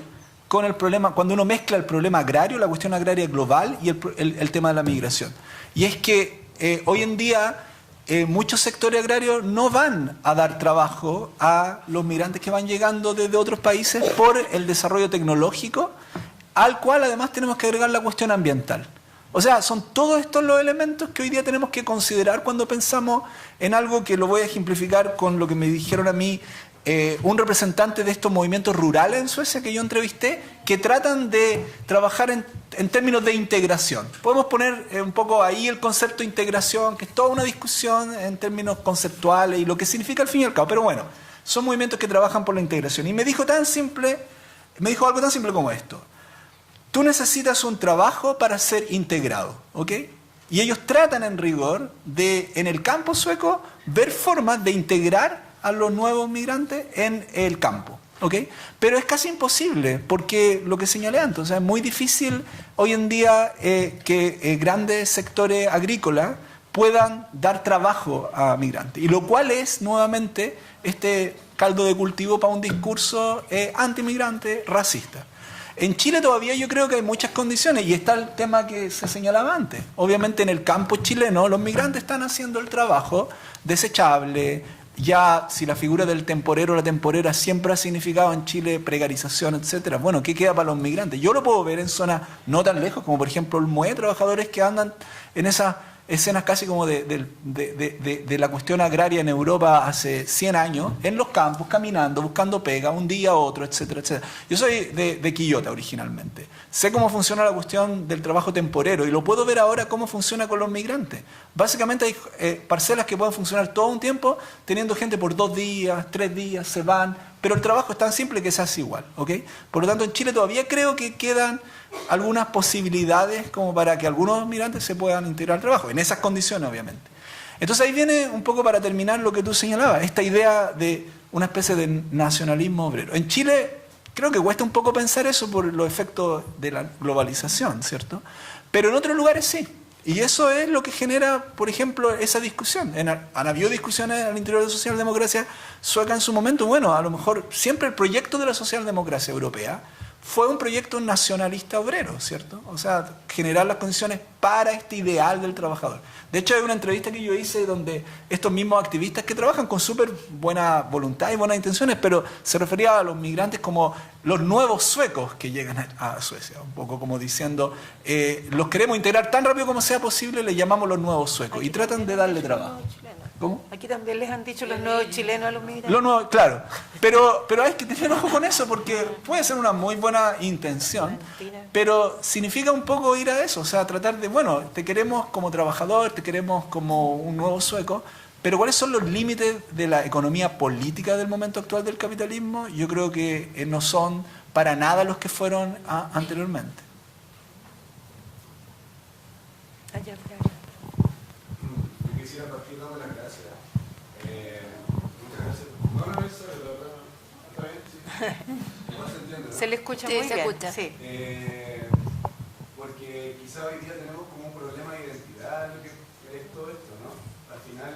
con el problema, cuando uno mezcla el problema agrario, la cuestión agraria global y el tema de la migración. Y es que hoy en día muchos sectores agrarios no van a dar trabajo a los migrantes que van llegando desde otros países por el desarrollo tecnológico, al cual además tenemos que agregar la cuestión ambiental. O sea, son todos estos los elementos que hoy día tenemos que considerar cuando pensamos en algo que lo voy a ejemplificar con lo que me dijeron a mí un representante de estos movimientos rurales en Suecia que yo entrevisté, que tratan de trabajar en términos de integración. Podemos poner un poco ahí el concepto de integración, que es toda una discusión en términos conceptuales y lo que significa al fin y al cabo, pero bueno, son movimientos que trabajan por la integración. Y me dijo algo tan simple como esto: tú necesitas un trabajo para ser integrado, ¿ok? Y ellos tratan en rigor de, en el campo sueco, ver formas de integrar a los nuevos migrantes en el campo, ¿ok? Pero es casi imposible, porque lo que señalé antes, o sea, es muy difícil hoy en día que grandes sectores agrícolas puedan dar trabajo a migrantes, y lo cual es nuevamente este caldo de cultivo para un discurso antimigrante, racista. En Chile todavía yo creo que hay muchas condiciones, y está el tema que se señalaba antes. Obviamente en el campo chileno los migrantes están haciendo el trabajo desechable. Ya si la figura del temporero o la temporera siempre ha significado en Chile precarización, etcétera, bueno, ¿qué queda para los migrantes? Yo lo puedo ver en zonas no tan lejos, como por ejemplo el Olmué, trabajadores que andan en escenas casi como de la cuestión agraria en Europa hace 100 años, en los campos, caminando, buscando pega, un día a otro, etcétera, etcétera. Yo soy de Quillota originalmente. Sé cómo funciona la cuestión del trabajo temporero y lo puedo ver ahora cómo funciona con los migrantes. Básicamente hay parcelas que pueden funcionar todo un tiempo, teniendo gente por 2 días, 3 días, se van, pero el trabajo es tan simple que se hace igual, ¿ok? Por lo tanto, en Chile todavía creo que quedan algunas posibilidades como para que algunos migrantes se puedan integrar al trabajo, en esas condiciones obviamente. Entonces ahí viene un poco para terminar lo que tú señalabas, esta idea de una especie de nacionalismo obrero. En Chile creo que cuesta un poco pensar eso por los efectos de la globalización, ¿cierto? Pero en otros lugares sí. Y eso es lo que genera, por ejemplo, esa discusión. Han habido discusiones al interior de la socialdemocracia sueca en su momento. Bueno, a lo mejor siempre el proyecto de la socialdemocracia europea fue un proyecto nacionalista obrero, ¿cierto? O sea, generar las condiciones para este ideal del trabajador. De hecho, hay una entrevista que yo hice donde estos mismos activistas que trabajan con súper buena voluntad y buenas intenciones, pero se refería a los migrantes como los nuevos suecos que llegan a Suecia, un poco como diciendo, los queremos integrar tan rápido como sea posible, les llamamos los nuevos suecos, y tratan de darle trabajo. ¿Cómo? Aquí también les han dicho los nuevos chilenos a los migrantes. Lo nuevo, claro, pero hay que tener ojo con eso porque puede ser una muy buena intención, pero significa un poco ir a eso, o sea, tratar de, bueno, te queremos como trabajador, te queremos como un nuevo sueco, pero ¿cuáles son los límites de la economía política del momento actual del capitalismo? Yo creo que no son para nada los que fueron anteriormente. Quisiera partir dando las gracias. Muchas gracias. ¿Está bien? Sí. Igual se entiende, ¿no? Se le escucha Sí, muy se bien. escucha. Sí. Porque quizá hoy día tenemos como un problema de identidad, lo que es todo esto, ¿no? Al final,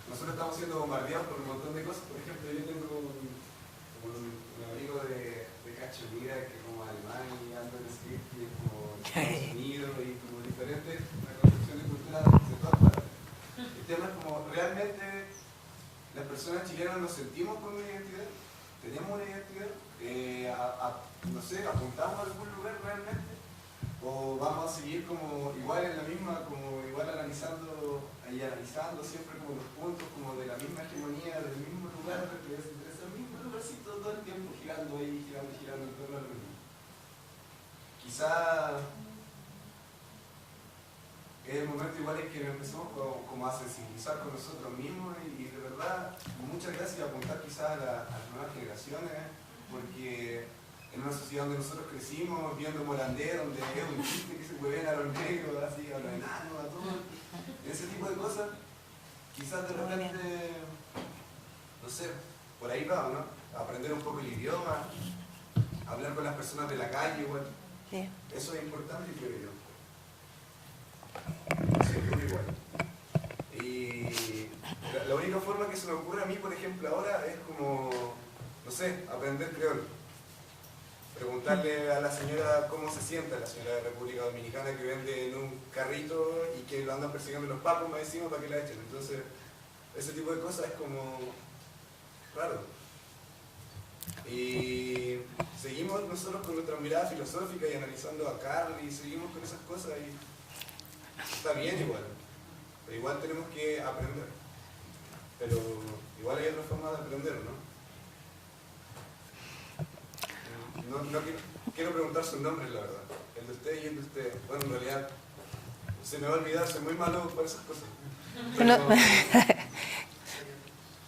nosotros estamos siendo bombardeados por un montón de cosas. Por ejemplo, yo tengo un amigo de Cachemira que es como alemán y anda en script y es como Estados Unidos y como diferentes concepciones culturales de todas partes. El tema es como realmente las personas chilenas nos sentimos con una identidad, tenemos una identidad, no sé, apuntamos a algún lugar realmente, o vamos a seguir como igual en la misma, como igual analizando siempre como los puntos como de la misma hegemonía, del mismo lugar, que es el mismo lugarcito todo el tiempo girando ahí, girando en torno a lo mismo. Quizá es el momento igual en que empezamos como a sensibilizar con nosotros mismos y de verdad, muchas gracias, apuntar quizás a las nuevas generaciones, porque en una sociedad donde nosotros crecimos, viendo Morandé, donde es un chiste que se hueven a los negros, así, a los enanos, a todos, ese tipo de cosas, quizás de repente, no sé, por ahí va, ¿no? Aprender un poco el idioma, hablar con las personas de la calle, igual. Sí. Eso es importante, creo yo. Sí, creo igual. Y la única forma que se me ocurre a mí, por ejemplo, ahora es como, no sé, aprender creol. Preguntarle a la señora cómo se siente, a la señora de República Dominicana que vende en un carrito y que lo andan persiguiendo los pacos más encima para que la echen. Entonces, ese tipo de cosas es como raro. Y seguimos nosotros con nuestra mirada filosófica y analizando a Carl y seguimos con esas cosas y está bien igual, pero igual tenemos que aprender. Pero igual hay otra forma de aprender, ¿no? No quiero preguntar sus nombres, la verdad. El de usted y el de usted. Bueno, en realidad se me va a olvidar, soy muy malo para esas cosas.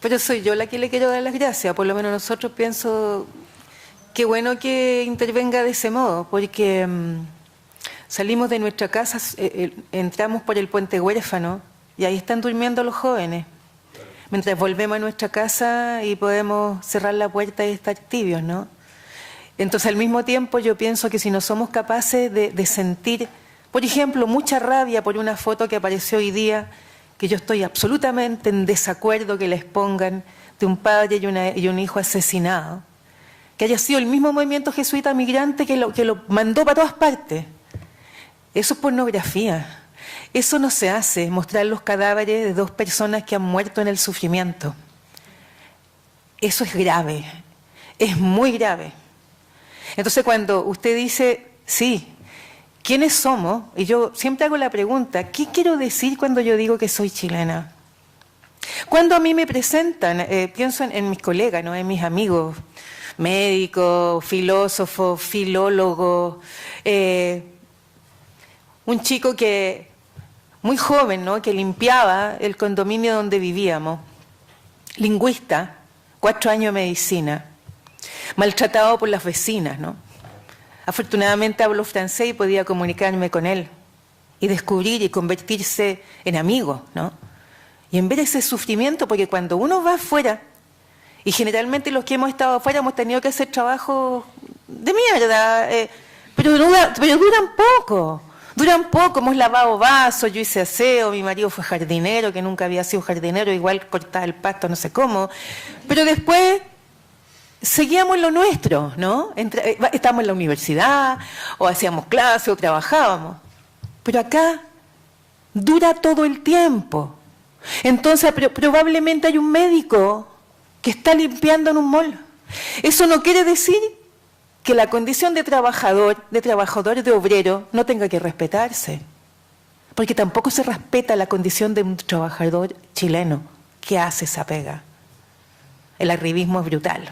Pero soy yo la que le quiero dar las gracias. Por lo menos nosotros pienso que bueno que intervenga de ese modo, porque salimos de nuestra casa, entramos por el puente huérfano y ahí están durmiendo los jóvenes. Mientras volvemos a nuestra casa y podemos cerrar la puerta y estar tibios, ¿no? Entonces, al mismo tiempo, yo pienso que si no somos capaces de sentir, por ejemplo, mucha rabia por una foto que apareció hoy día, que yo estoy absolutamente en desacuerdo que les pongan de un padre y un hijo asesinado, que haya sido el mismo movimiento jesuita migrante que lo mandó para todas partes. Eso es pornografía. Eso no se hace, mostrar los cadáveres de 2 personas que han muerto en el sufrimiento. Eso es grave, es muy grave. Entonces cuando usted dice, sí, quiénes somos, y yo siempre hago la pregunta, ¿qué quiero decir cuando yo digo que soy chilena? Cuando a mí me presentan, pienso en mis colegas, ¿no? En mis amigos, médicos, filósofos, filólogos, un chico que muy joven, ¿no? Que limpiaba el condominio donde vivíamos, lingüista, 4 años de medicina, maltratado por las vecinas, ¿no? Afortunadamente hablo francés y podía comunicarme con él y descubrir y convertirse en amigo, ¿no? Y en ver ese sufrimiento, porque cuando uno va afuera, y generalmente los que hemos estado afuera hemos tenido que hacer trabajos de mierda, pero duran poco. Duran poco, hemos lavado vasos, yo hice aseo, mi marido fue jardinero, que nunca había sido jardinero, igual cortaba el pasto, no sé cómo. Pero después seguíamos lo nuestro, ¿no? Estábamos en la universidad, o hacíamos clases, o trabajábamos. Pero acá dura todo el tiempo. Entonces probablemente hay un médico que está limpiando en un mall. Eso no quiere decir que la condición de trabajador, de obrero, no tenga que respetarse. Porque tampoco se respeta la condición de un trabajador chileno que hace esa pega. El arribismo es brutal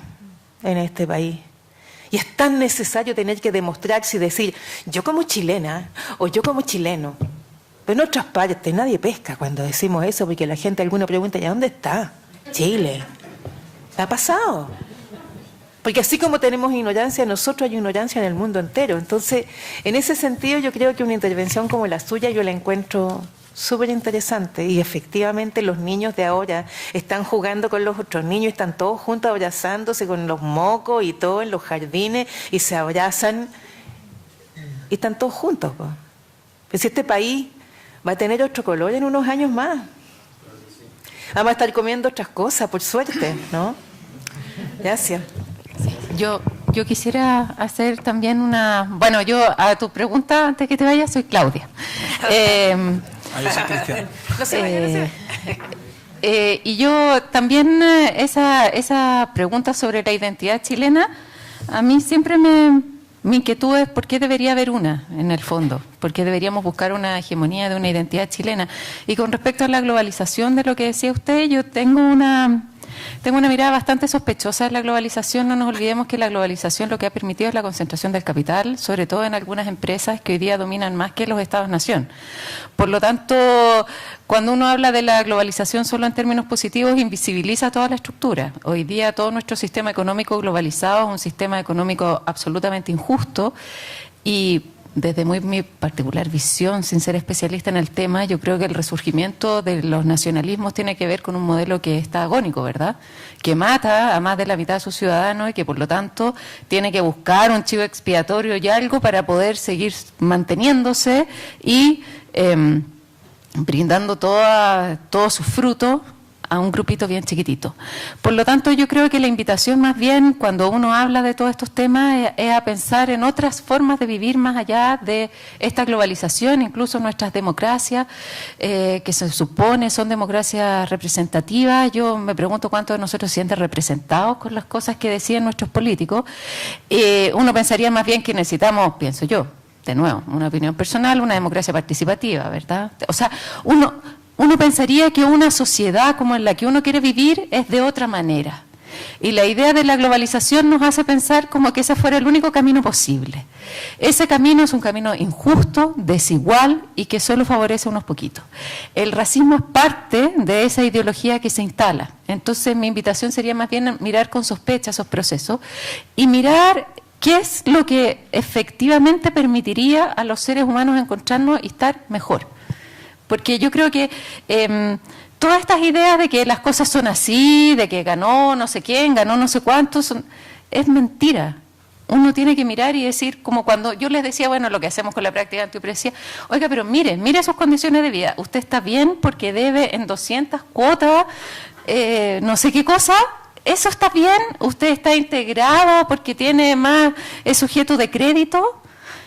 en este país. Y es tan necesario tener que demostrarse y decir, yo como chilena o yo como chileno. Pero en otras partes nadie pesca cuando decimos eso, porque la gente alguna pregunta, ¿y dónde está Chile? ¿Ha pasado? Porque así como tenemos ignorancia, nosotros hay ignorancia en el mundo entero. Entonces, en ese sentido, yo creo que una intervención como la suya yo la encuentro súper interesante. Y efectivamente los niños de ahora están jugando con los otros niños, están todos juntos abrazándose con los mocos y todo en los jardines, y se abrazan y están todos juntos. Pues este país va a tener otro color en unos años más. Vamos a estar comiendo otras cosas, por suerte, ¿no? Gracias. Yo quisiera hacer también bueno, yo a tu pregunta, antes que te vayas, soy Claudia. Yo soy Cristian. No se vaya, no se vaya. Y yo también, esa pregunta sobre la identidad chilena, a mí siempre mi inquietud es por qué debería haber una, en el fondo, por qué deberíamos buscar una hegemonía de una identidad chilena. Y con respecto a la globalización de lo que decía usted, yo tengo una mirada bastante sospechosa de la globalización. No nos olvidemos que la globalización lo que ha permitido es la concentración del capital, sobre todo en algunas empresas que hoy día dominan más que los estados-nación. Por lo tanto, cuando uno habla de la globalización solo en términos positivos, invisibiliza toda la estructura. Hoy día todo nuestro sistema económico globalizado es un sistema económico absolutamente injusto, y desde mi particular visión, sin ser especialista en el tema, yo creo que el resurgimiento de los nacionalismos tiene que ver con un modelo que está agónico, ¿verdad? Que mata a más de la mitad de sus ciudadanos y que por lo tanto tiene que buscar un chivo expiatorio y algo para poder seguir manteniéndose y brindando todo su fruto a un grupito bien chiquitito. Por lo tanto, yo creo que la invitación más bien, cuando uno habla de todos estos temas, es a pensar en otras formas de vivir más allá de esta globalización, incluso nuestras democracias, que se supone son democracias representativas. Yo me pregunto cuántos de nosotros se sienten representados con las cosas que deciden nuestros políticos. Uno pensaría más bien que necesitamos, pienso yo, de nuevo, una opinión personal, una democracia participativa, ¿verdad? O sea, uno pensaría que una sociedad como en la que uno quiere vivir es de otra manera. Y la idea de la globalización nos hace pensar como que ese fuera el único camino posible. Ese camino es un camino injusto, desigual y que solo favorece a unos poquitos. El racismo es parte de esa ideología que se instala. Entonces mi invitación sería más bien mirar con sospecha esos procesos y mirar qué es lo que efectivamente permitiría a los seres humanos encontrarnos y estar mejor. Porque yo creo que todas estas ideas de que las cosas son así, de que ganó no sé quién, ganó no sé cuántos, es mentira. Uno tiene que mirar y decir, como cuando yo les decía, bueno, lo que hacemos con la práctica antiopresía, oiga, pero mire sus condiciones de vida. Usted está bien porque debe en 200 cuotas, no sé qué cosa. Eso está bien. Usted está integrado porque tiene más, es sujeto de crédito.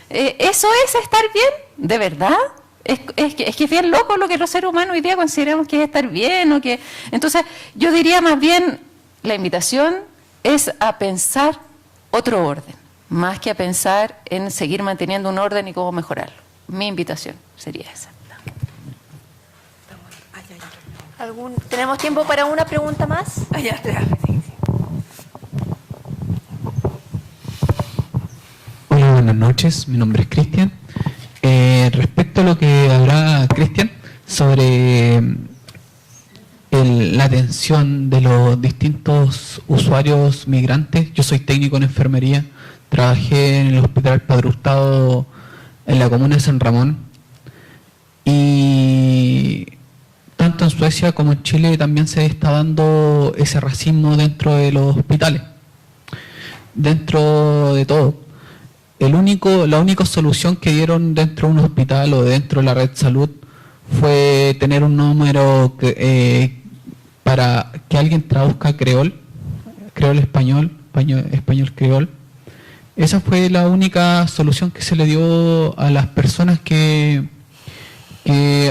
¿Eso es estar bien? ¿De verdad? Es que es bien loco lo que los seres humanos hoy día consideramos que es estar bien. Entonces, yo diría más bien, la invitación es a pensar otro orden, más que a pensar en seguir manteniendo un orden y cómo mejorarlo. Mi invitación sería esa. ¿Tenemos tiempo para una pregunta más? Hola, buenas noches. Mi nombre es Cristian. Respecto a lo que hablaba Cristian sobre la atención de los distintos usuarios migrantes, yo soy técnico en enfermería, trabajé en el Hospital Padre Hurtado en la comuna de San Ramón, y tanto en Suecia como en Chile también se está dando ese racismo dentro de los hospitales, dentro de todo. La única solución que dieron dentro de un hospital o dentro de la red salud fue tener un número para que alguien traduzca creol español, español creol. Esa fue la única solución que se le dio a las personas que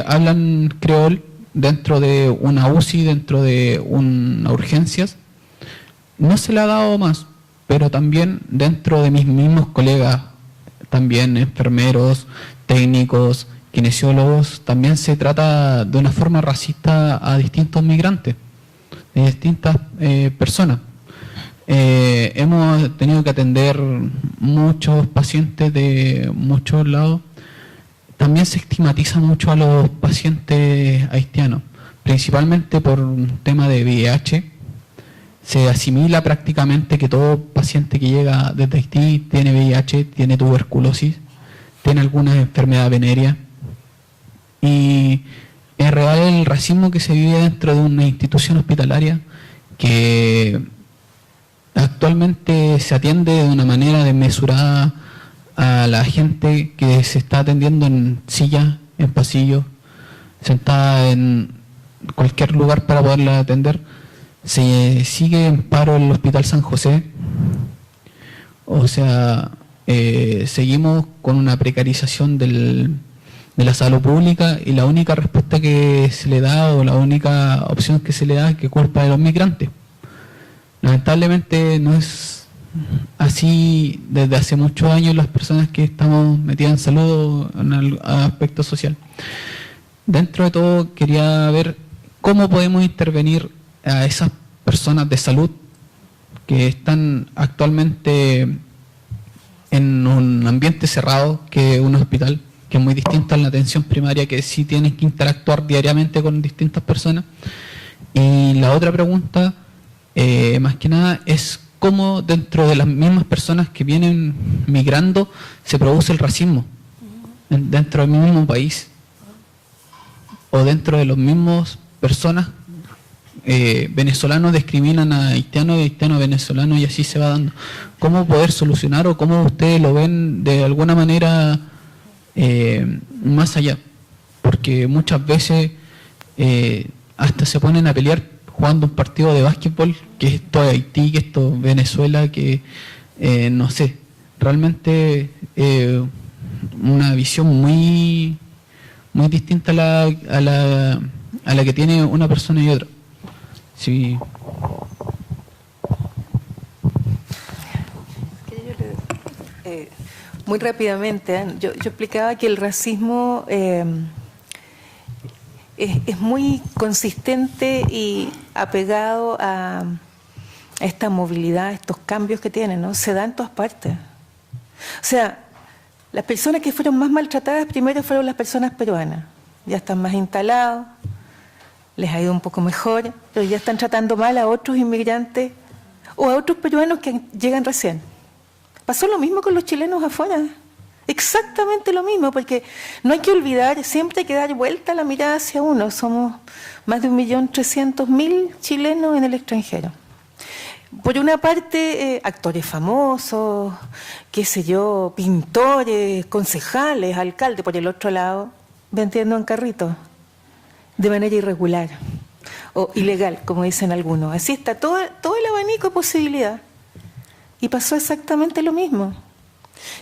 hablan creol dentro de una UCI, dentro de una urgencias. No se le ha dado más, pero también dentro de mis mismos colegas, también enfermeros, técnicos, kinesiólogos, también se trata de una forma racista a distintos migrantes, de distintas personas. Hemos tenido que atender muchos pacientes de muchos lados. También se estigmatiza mucho a los pacientes haitianos, principalmente por un tema de VIH. Se asimila prácticamente que todo paciente que llega desde Haití tiene VIH, tiene tuberculosis, tiene alguna enfermedad venérea. Y es real el racismo que se vive dentro de una institución hospitalaria que actualmente se atiende de una manera desmesurada a la gente que se está atendiendo en sillas, en pasillos, sentada en cualquier lugar para poderla atender. Se sigue en paro el Hospital San José, o sea, seguimos con una precarización de la salud pública, y la única respuesta que se le da, o la única opción que se le da, es que culpa de los migrantes. Lamentablemente no es así desde hace muchos años las personas que estamos metidas en salud, en el aspecto social. Dentro de todo, quería ver cómo podemos intervenir a esas personas de salud que están actualmente en un ambiente cerrado, que es un hospital, que es muy distinto a la atención primaria, que sí tienen que interactuar diariamente con distintas personas. Y la otra pregunta, más que nada, es cómo dentro de las mismas personas que vienen migrando se produce el racismo dentro del mismo país, o dentro de los mismos personas. Venezolanos discriminan a haitianos y haitianos a venezolanos, y así se va dando. ¿Cómo poder solucionar, o cómo ustedes lo ven de alguna manera más allá? Porque muchas veces hasta se ponen a pelear jugando un partido de básquetbol, que esto es Haití, que esto es Venezuela, que no sé, realmente una visión muy distinta a la que tiene una persona y otra. Sí. Muy rápidamente, yo explicaba que el racismo es muy consistente y apegado a esta movilidad, a estos cambios que tienen, ¿no? Se da en todas partes. O sea, las personas que fueron más maltratadas primero fueron las personas peruanas. Ya están más instalados, les ha ido un poco mejor, pero ya están tratando mal a otros inmigrantes o a otros peruanos que llegan recién. Pasó lo mismo con los chilenos afuera, exactamente lo mismo, porque no hay que olvidar, siempre hay que dar vuelta la mirada hacia uno. Somos más de 1.300.000 chilenos en el extranjero. Por una parte, actores famosos, qué sé yo, pintores, concejales, alcaldes. Por el otro lado, vendiendo en carritos, de manera irregular o ilegal, como dicen algunos. Así está todo el abanico de posibilidad. Y pasó exactamente lo mismo.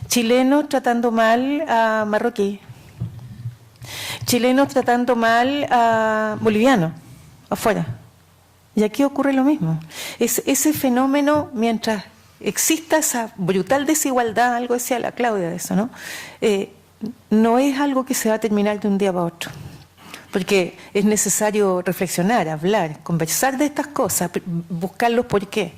Chilenos tratando mal a marroquí, chilenos tratando mal a bolivianos, afuera. Y aquí ocurre lo mismo. Ese fenómeno, mientras exista esa brutal desigualdad, algo decía la Claudia de eso, ¿no? No es algo que se va a terminar de un día para otro, porque es necesario reflexionar, hablar, conversar de estas cosas, buscar los por qué.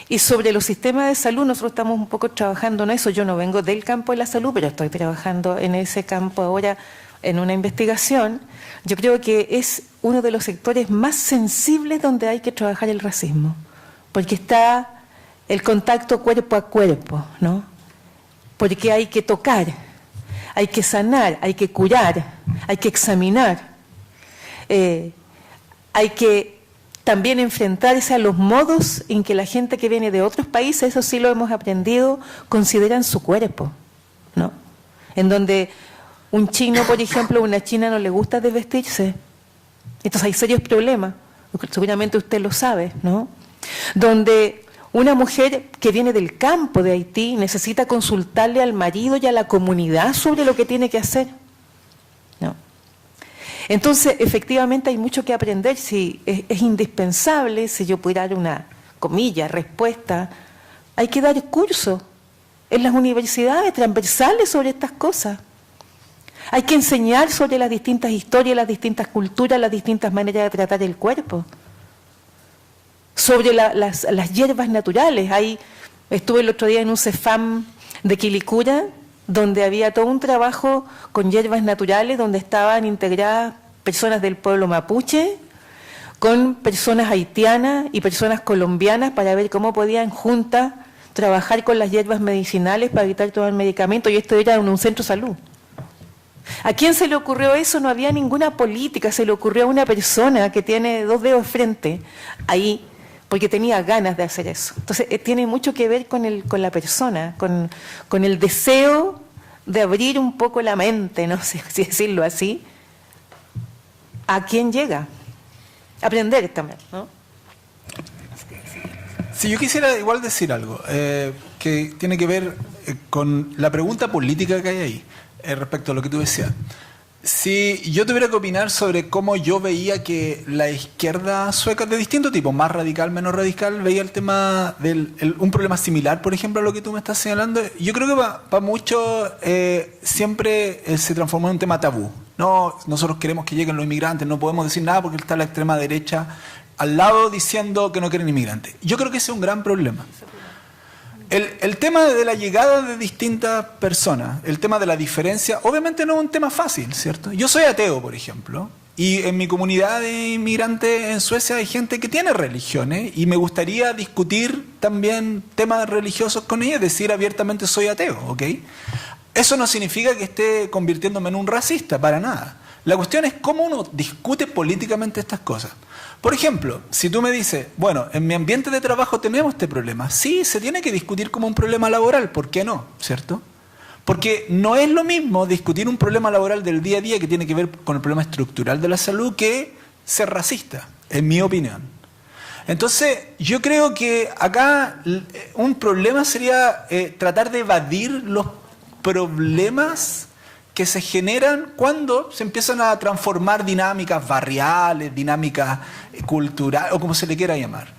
Y sobre los sistemas de salud, nosotros estamos un poco trabajando en eso. Yo no vengo del campo de la salud, pero estoy trabajando en ese campo ahora en una investigación. Yo creo que es uno de los sectores más sensibles donde hay que trabajar el racismo, porque está el contacto cuerpo a cuerpo, ¿no? Porque hay que tocar, hay que sanar, hay que curar, hay que examinar, hay que también enfrentarse a los modos en que la gente que viene de otros países, eso sí lo hemos aprendido, consideran su cuerpo, ¿no? En donde un chino, por ejemplo, a una china no le gusta desvestirse. Entonces hay serios problemas, seguramente usted lo sabe, ¿no? Donde una mujer que viene del campo de Haití necesita consultarle al marido y a la comunidad sobre lo que tiene que hacer, ¿no? Entonces, efectivamente hay mucho que aprender. Si es indispensable, si yo pudiera dar una, comilla, respuesta, hay que dar cursos en las universidades transversales sobre estas cosas. Hay que enseñar sobre las distintas historias, las distintas culturas, las distintas maneras de tratar el cuerpo. Sobre las hierbas naturales. Estuve el otro día en un CEFAM de Quilicura, donde había todo un trabajo con hierbas naturales, donde estaban integradas personas del pueblo mapuche, con personas haitianas y personas colombianas, para ver cómo podían juntas trabajar con las hierbas medicinales para evitar tomar medicamentos, y esto era en un centro de salud. ¿A quién se le ocurrió eso? No había ninguna política, se le ocurrió a una persona que tiene 2 dedos de frente, ahí, porque tenía ganas de hacer eso. Entonces, tiene mucho que ver con la persona, con el deseo de abrir un poco la mente, no sé si decirlo así, a quién llega. Aprender también, ¿no? Sí, yo quisiera igual decir algo que tiene que ver con la pregunta política que hay ahí, respecto a lo que tú decías. Si yo tuviera que opinar sobre cómo yo veía que la izquierda sueca, de distinto tipo, más radical, menos radical, veía el tema un problema similar, por ejemplo, a lo que tú me estás señalando, yo creo que para muchos siempre se transformó en un tema tabú. No, nosotros queremos que lleguen los inmigrantes, no podemos decir nada porque está la extrema derecha al lado diciendo que no quieren inmigrantes. Yo creo que ese es un gran problema. El tema de la llegada de distintas personas, el tema de la diferencia, obviamente no es un tema fácil, ¿cierto? Yo soy ateo, por ejemplo, y en mi comunidad de inmigrantes en Suecia hay gente que tiene religiones y me gustaría discutir también temas religiosos con ella, decir abiertamente soy ateo, ¿ok? Eso no significa que esté convirtiéndome en un racista, para nada. La cuestión es cómo uno discute políticamente estas cosas. Por ejemplo, si tú me dices, bueno, en mi ambiente de trabajo tenemos este problema. Sí, se tiene que discutir como un problema laboral, ¿por qué no? ¿Cierto? Porque no es lo mismo discutir un problema laboral del día a día que tiene que ver con el problema estructural de la salud que ser racista, en mi opinión. Entonces, yo creo que acá un problema sería tratar de evadir los problemas que se generan cuando se empiezan a transformar dinámicas barriales, dinámicas culturales, o como se le quiera llamar.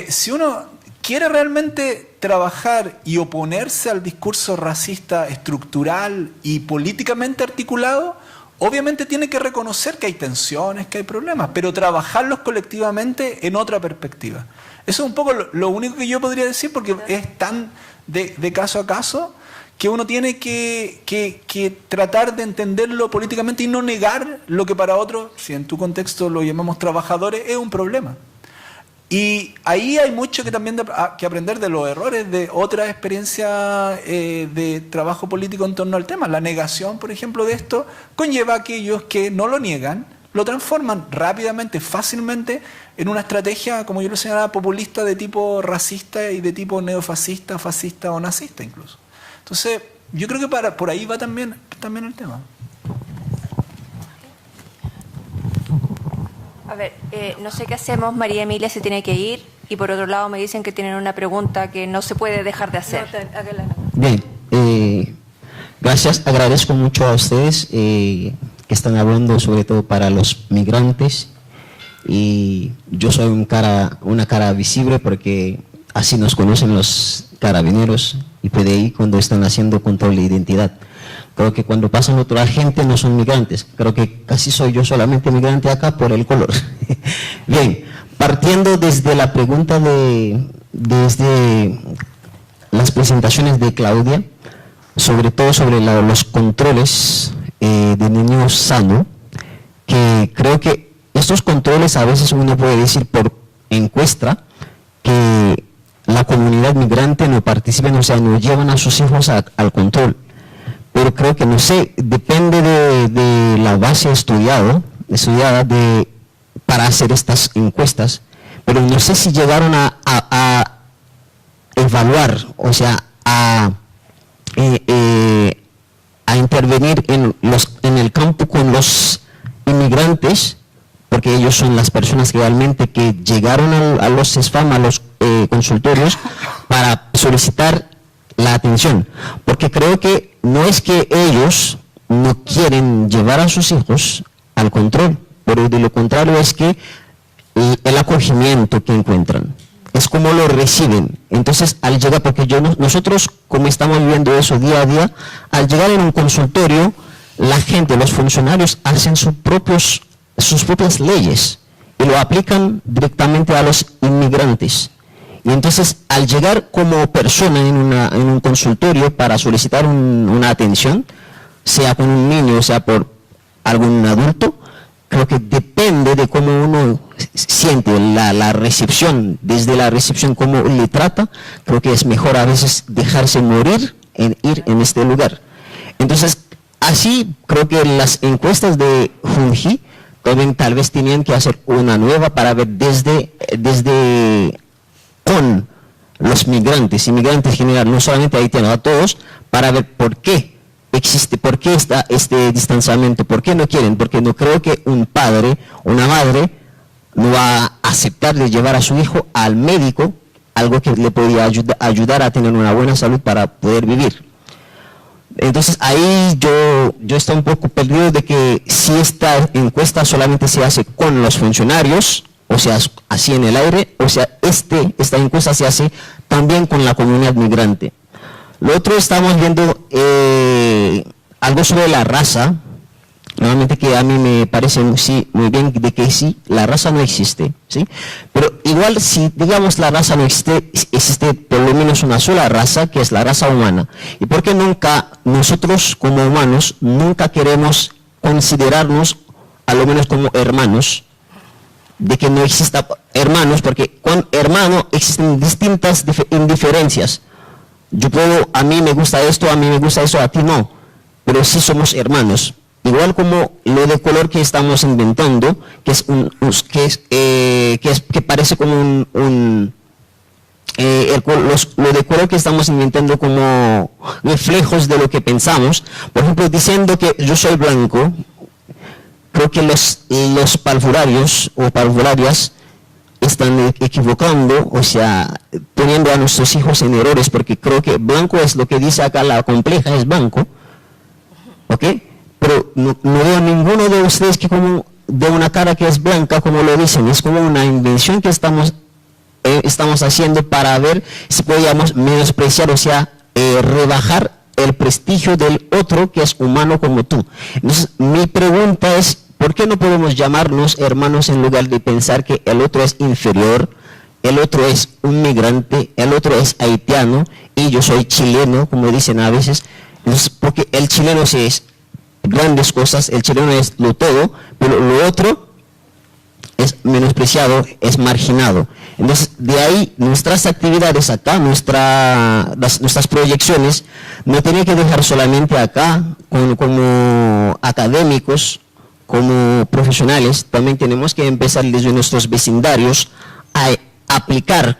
Si uno quiere realmente trabajar y oponerse al discurso racista estructural y políticamente articulado, obviamente tiene que reconocer que hay tensiones, que hay problemas, pero trabajarlos colectivamente en otra perspectiva. Eso es un poco lo único que yo podría decir, porque es tan de caso a caso, que uno tiene que tratar de entenderlo políticamente y no negar lo que para otros, si en tu contexto lo llamamos trabajadores, es un problema. Y ahí hay mucho que también que aprender de los errores de otras experiencias de trabajo político en torno al tema. La negación, por ejemplo, de esto conlleva a aquellos que no lo niegan, lo transforman rápidamente, fácilmente, en una estrategia, como yo lo señalaba, populista de tipo racista y de tipo neofascista, fascista o nazista incluso. Entonces, yo creo que por ahí va también el tema. A ver, no sé qué hacemos. María Emilia se tiene que ir y por otro lado me dicen que tienen una pregunta que no se puede dejar de hacer. Bien, gracias. Agradezco mucho a ustedes que están hablando sobre todo para los migrantes, y yo soy una cara visible porque así nos conocen los carabineros y PDI cuando están haciendo control de identidad. Creo que cuando pasan otra gente no son migrantes. Creo que casi soy yo solamente migrante acá por el color. Bien, partiendo desde la pregunta desde las presentaciones de Claudia, sobre todo sobre los controles de niño sano, que creo que estos controles a veces uno puede decir por encuesta que la comunidad migrante no participa, o sea, no llevan a sus hijos al control. Pero creo que, no sé, depende de la base estudiada para hacer estas encuestas, pero no sé si llegaron a evaluar, o sea, a intervenir en el campo con los inmigrantes, porque ellos son las personas realmente que llegaron a los SESFAM, a los consultorios, para solicitar la atención, porque creo que no es que ellos no quieren llevar a sus hijos al control, pero de lo contrario es que el acogimiento que encuentran, es como lo reciben. Entonces, al llegar, porque nosotros, como estamos viviendo eso día a día, al llegar en un consultorio, la gente, los funcionarios hacen sus propias leyes y lo aplican directamente a los inmigrantes. Y entonces, al llegar como persona en un consultorio para solicitar una atención, sea con un niño, sea por algún adulto, creo que depende de cómo uno siente la recepción, desde la recepción, cómo le trata, creo que es mejor a veces dejarse morir en ir en este lugar. Entonces, así creo que las encuestas de Fungi también tal vez tenían que hacer una nueva para ver desde con los migrantes, inmigrantes en general, no solamente haitianos, a todos, para ver por qué existe, por qué está este distanciamiento, por qué no quieren, porque no creo que un padre, una madre, no va a aceptar de llevar a su hijo al médico, algo que le podría ayudar a tener una buena salud para poder vivir. Entonces ahí yo estoy un poco perdido de que si esta encuesta solamente se hace con los funcionarios, o sea, así en el aire, o sea, esta encuesta se hace también con la comunidad migrante. Lo otro, estamos viendo algo sobre la raza, nuevamente que a mí me parece muy bien de que sí, la raza no existe, ¿sí? Pero igual si, digamos, la raza no existe, existe por lo menos una sola raza, que es la raza humana. ¿Y por qué nunca nosotros como humanos, nunca queremos considerarnos, a lo menos como hermanos, de que no exista hermanos, porque con hermano existen distintas indiferencias. A mí me gusta esto, a mí me gusta eso, a ti no, pero sí somos hermanos. Igual como lo de color que estamos inventando, que parece como lo de color que estamos inventando como reflejos de lo que pensamos. Por ejemplo, diciendo que yo soy blanco, creo que los parvularios o parvularias están equivocando, o sea, poniendo a nuestros hijos en errores, porque creo que blanco es lo que dice acá, la compleja es blanco, ¿ok? Pero no veo ninguno de ustedes que como de una cara que es blanca, como lo dicen, es como una invención que estamos haciendo para ver si podíamos menospreciar, o sea, rebajar el prestigio del otro que es humano como tú. Entonces, mi pregunta es, ¿por qué no podemos llamarnos hermanos en lugar de pensar que el otro es inferior, el otro es un migrante, el otro es haitiano y yo soy chileno, como dicen a veces? Entonces, porque el chileno sí es grandes cosas, el chileno es lo todo, pero lo otro es menospreciado, es marginado. Entonces, de ahí nuestras actividades acá, nuestras proyecciones, no tienen que dejar solamente acá como académicos, como profesionales, también tenemos que empezar desde nuestros vecindarios a aplicar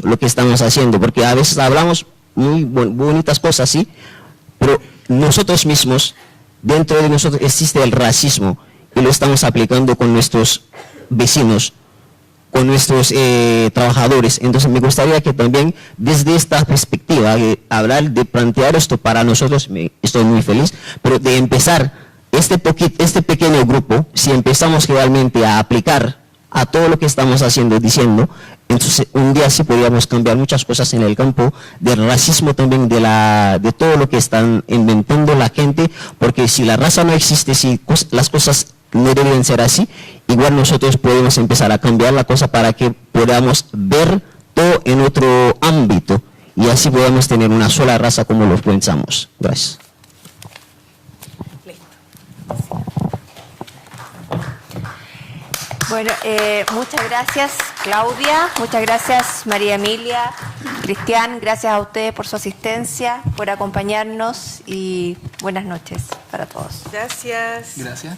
lo que estamos haciendo, porque a veces hablamos muy bonitas cosas, sí, pero nosotros mismos, dentro de nosotros existe el racismo y lo estamos aplicando con nuestros vecinos, con nuestros trabajadores. Entonces me gustaría que también desde esta perspectiva, de plantear esto para nosotros, estoy muy feliz, pero de empezar este pequeño grupo, si empezamos realmente a aplicar a todo lo que estamos haciendo, diciendo. Entonces, un día sí podríamos cambiar muchas cosas en el campo del racismo también, de todo lo que están inventando la gente, porque si la raza no existe, si las cosas no deben ser así, igual nosotros podemos empezar a cambiar la cosa para que podamos ver todo en otro ámbito y así podamos tener una sola raza como lo pensamos. Gracias. Bueno, muchas gracias Claudia, muchas gracias María Emilia, Cristian, gracias a ustedes por su asistencia, por acompañarnos y buenas noches para todos. Gracias. Gracias.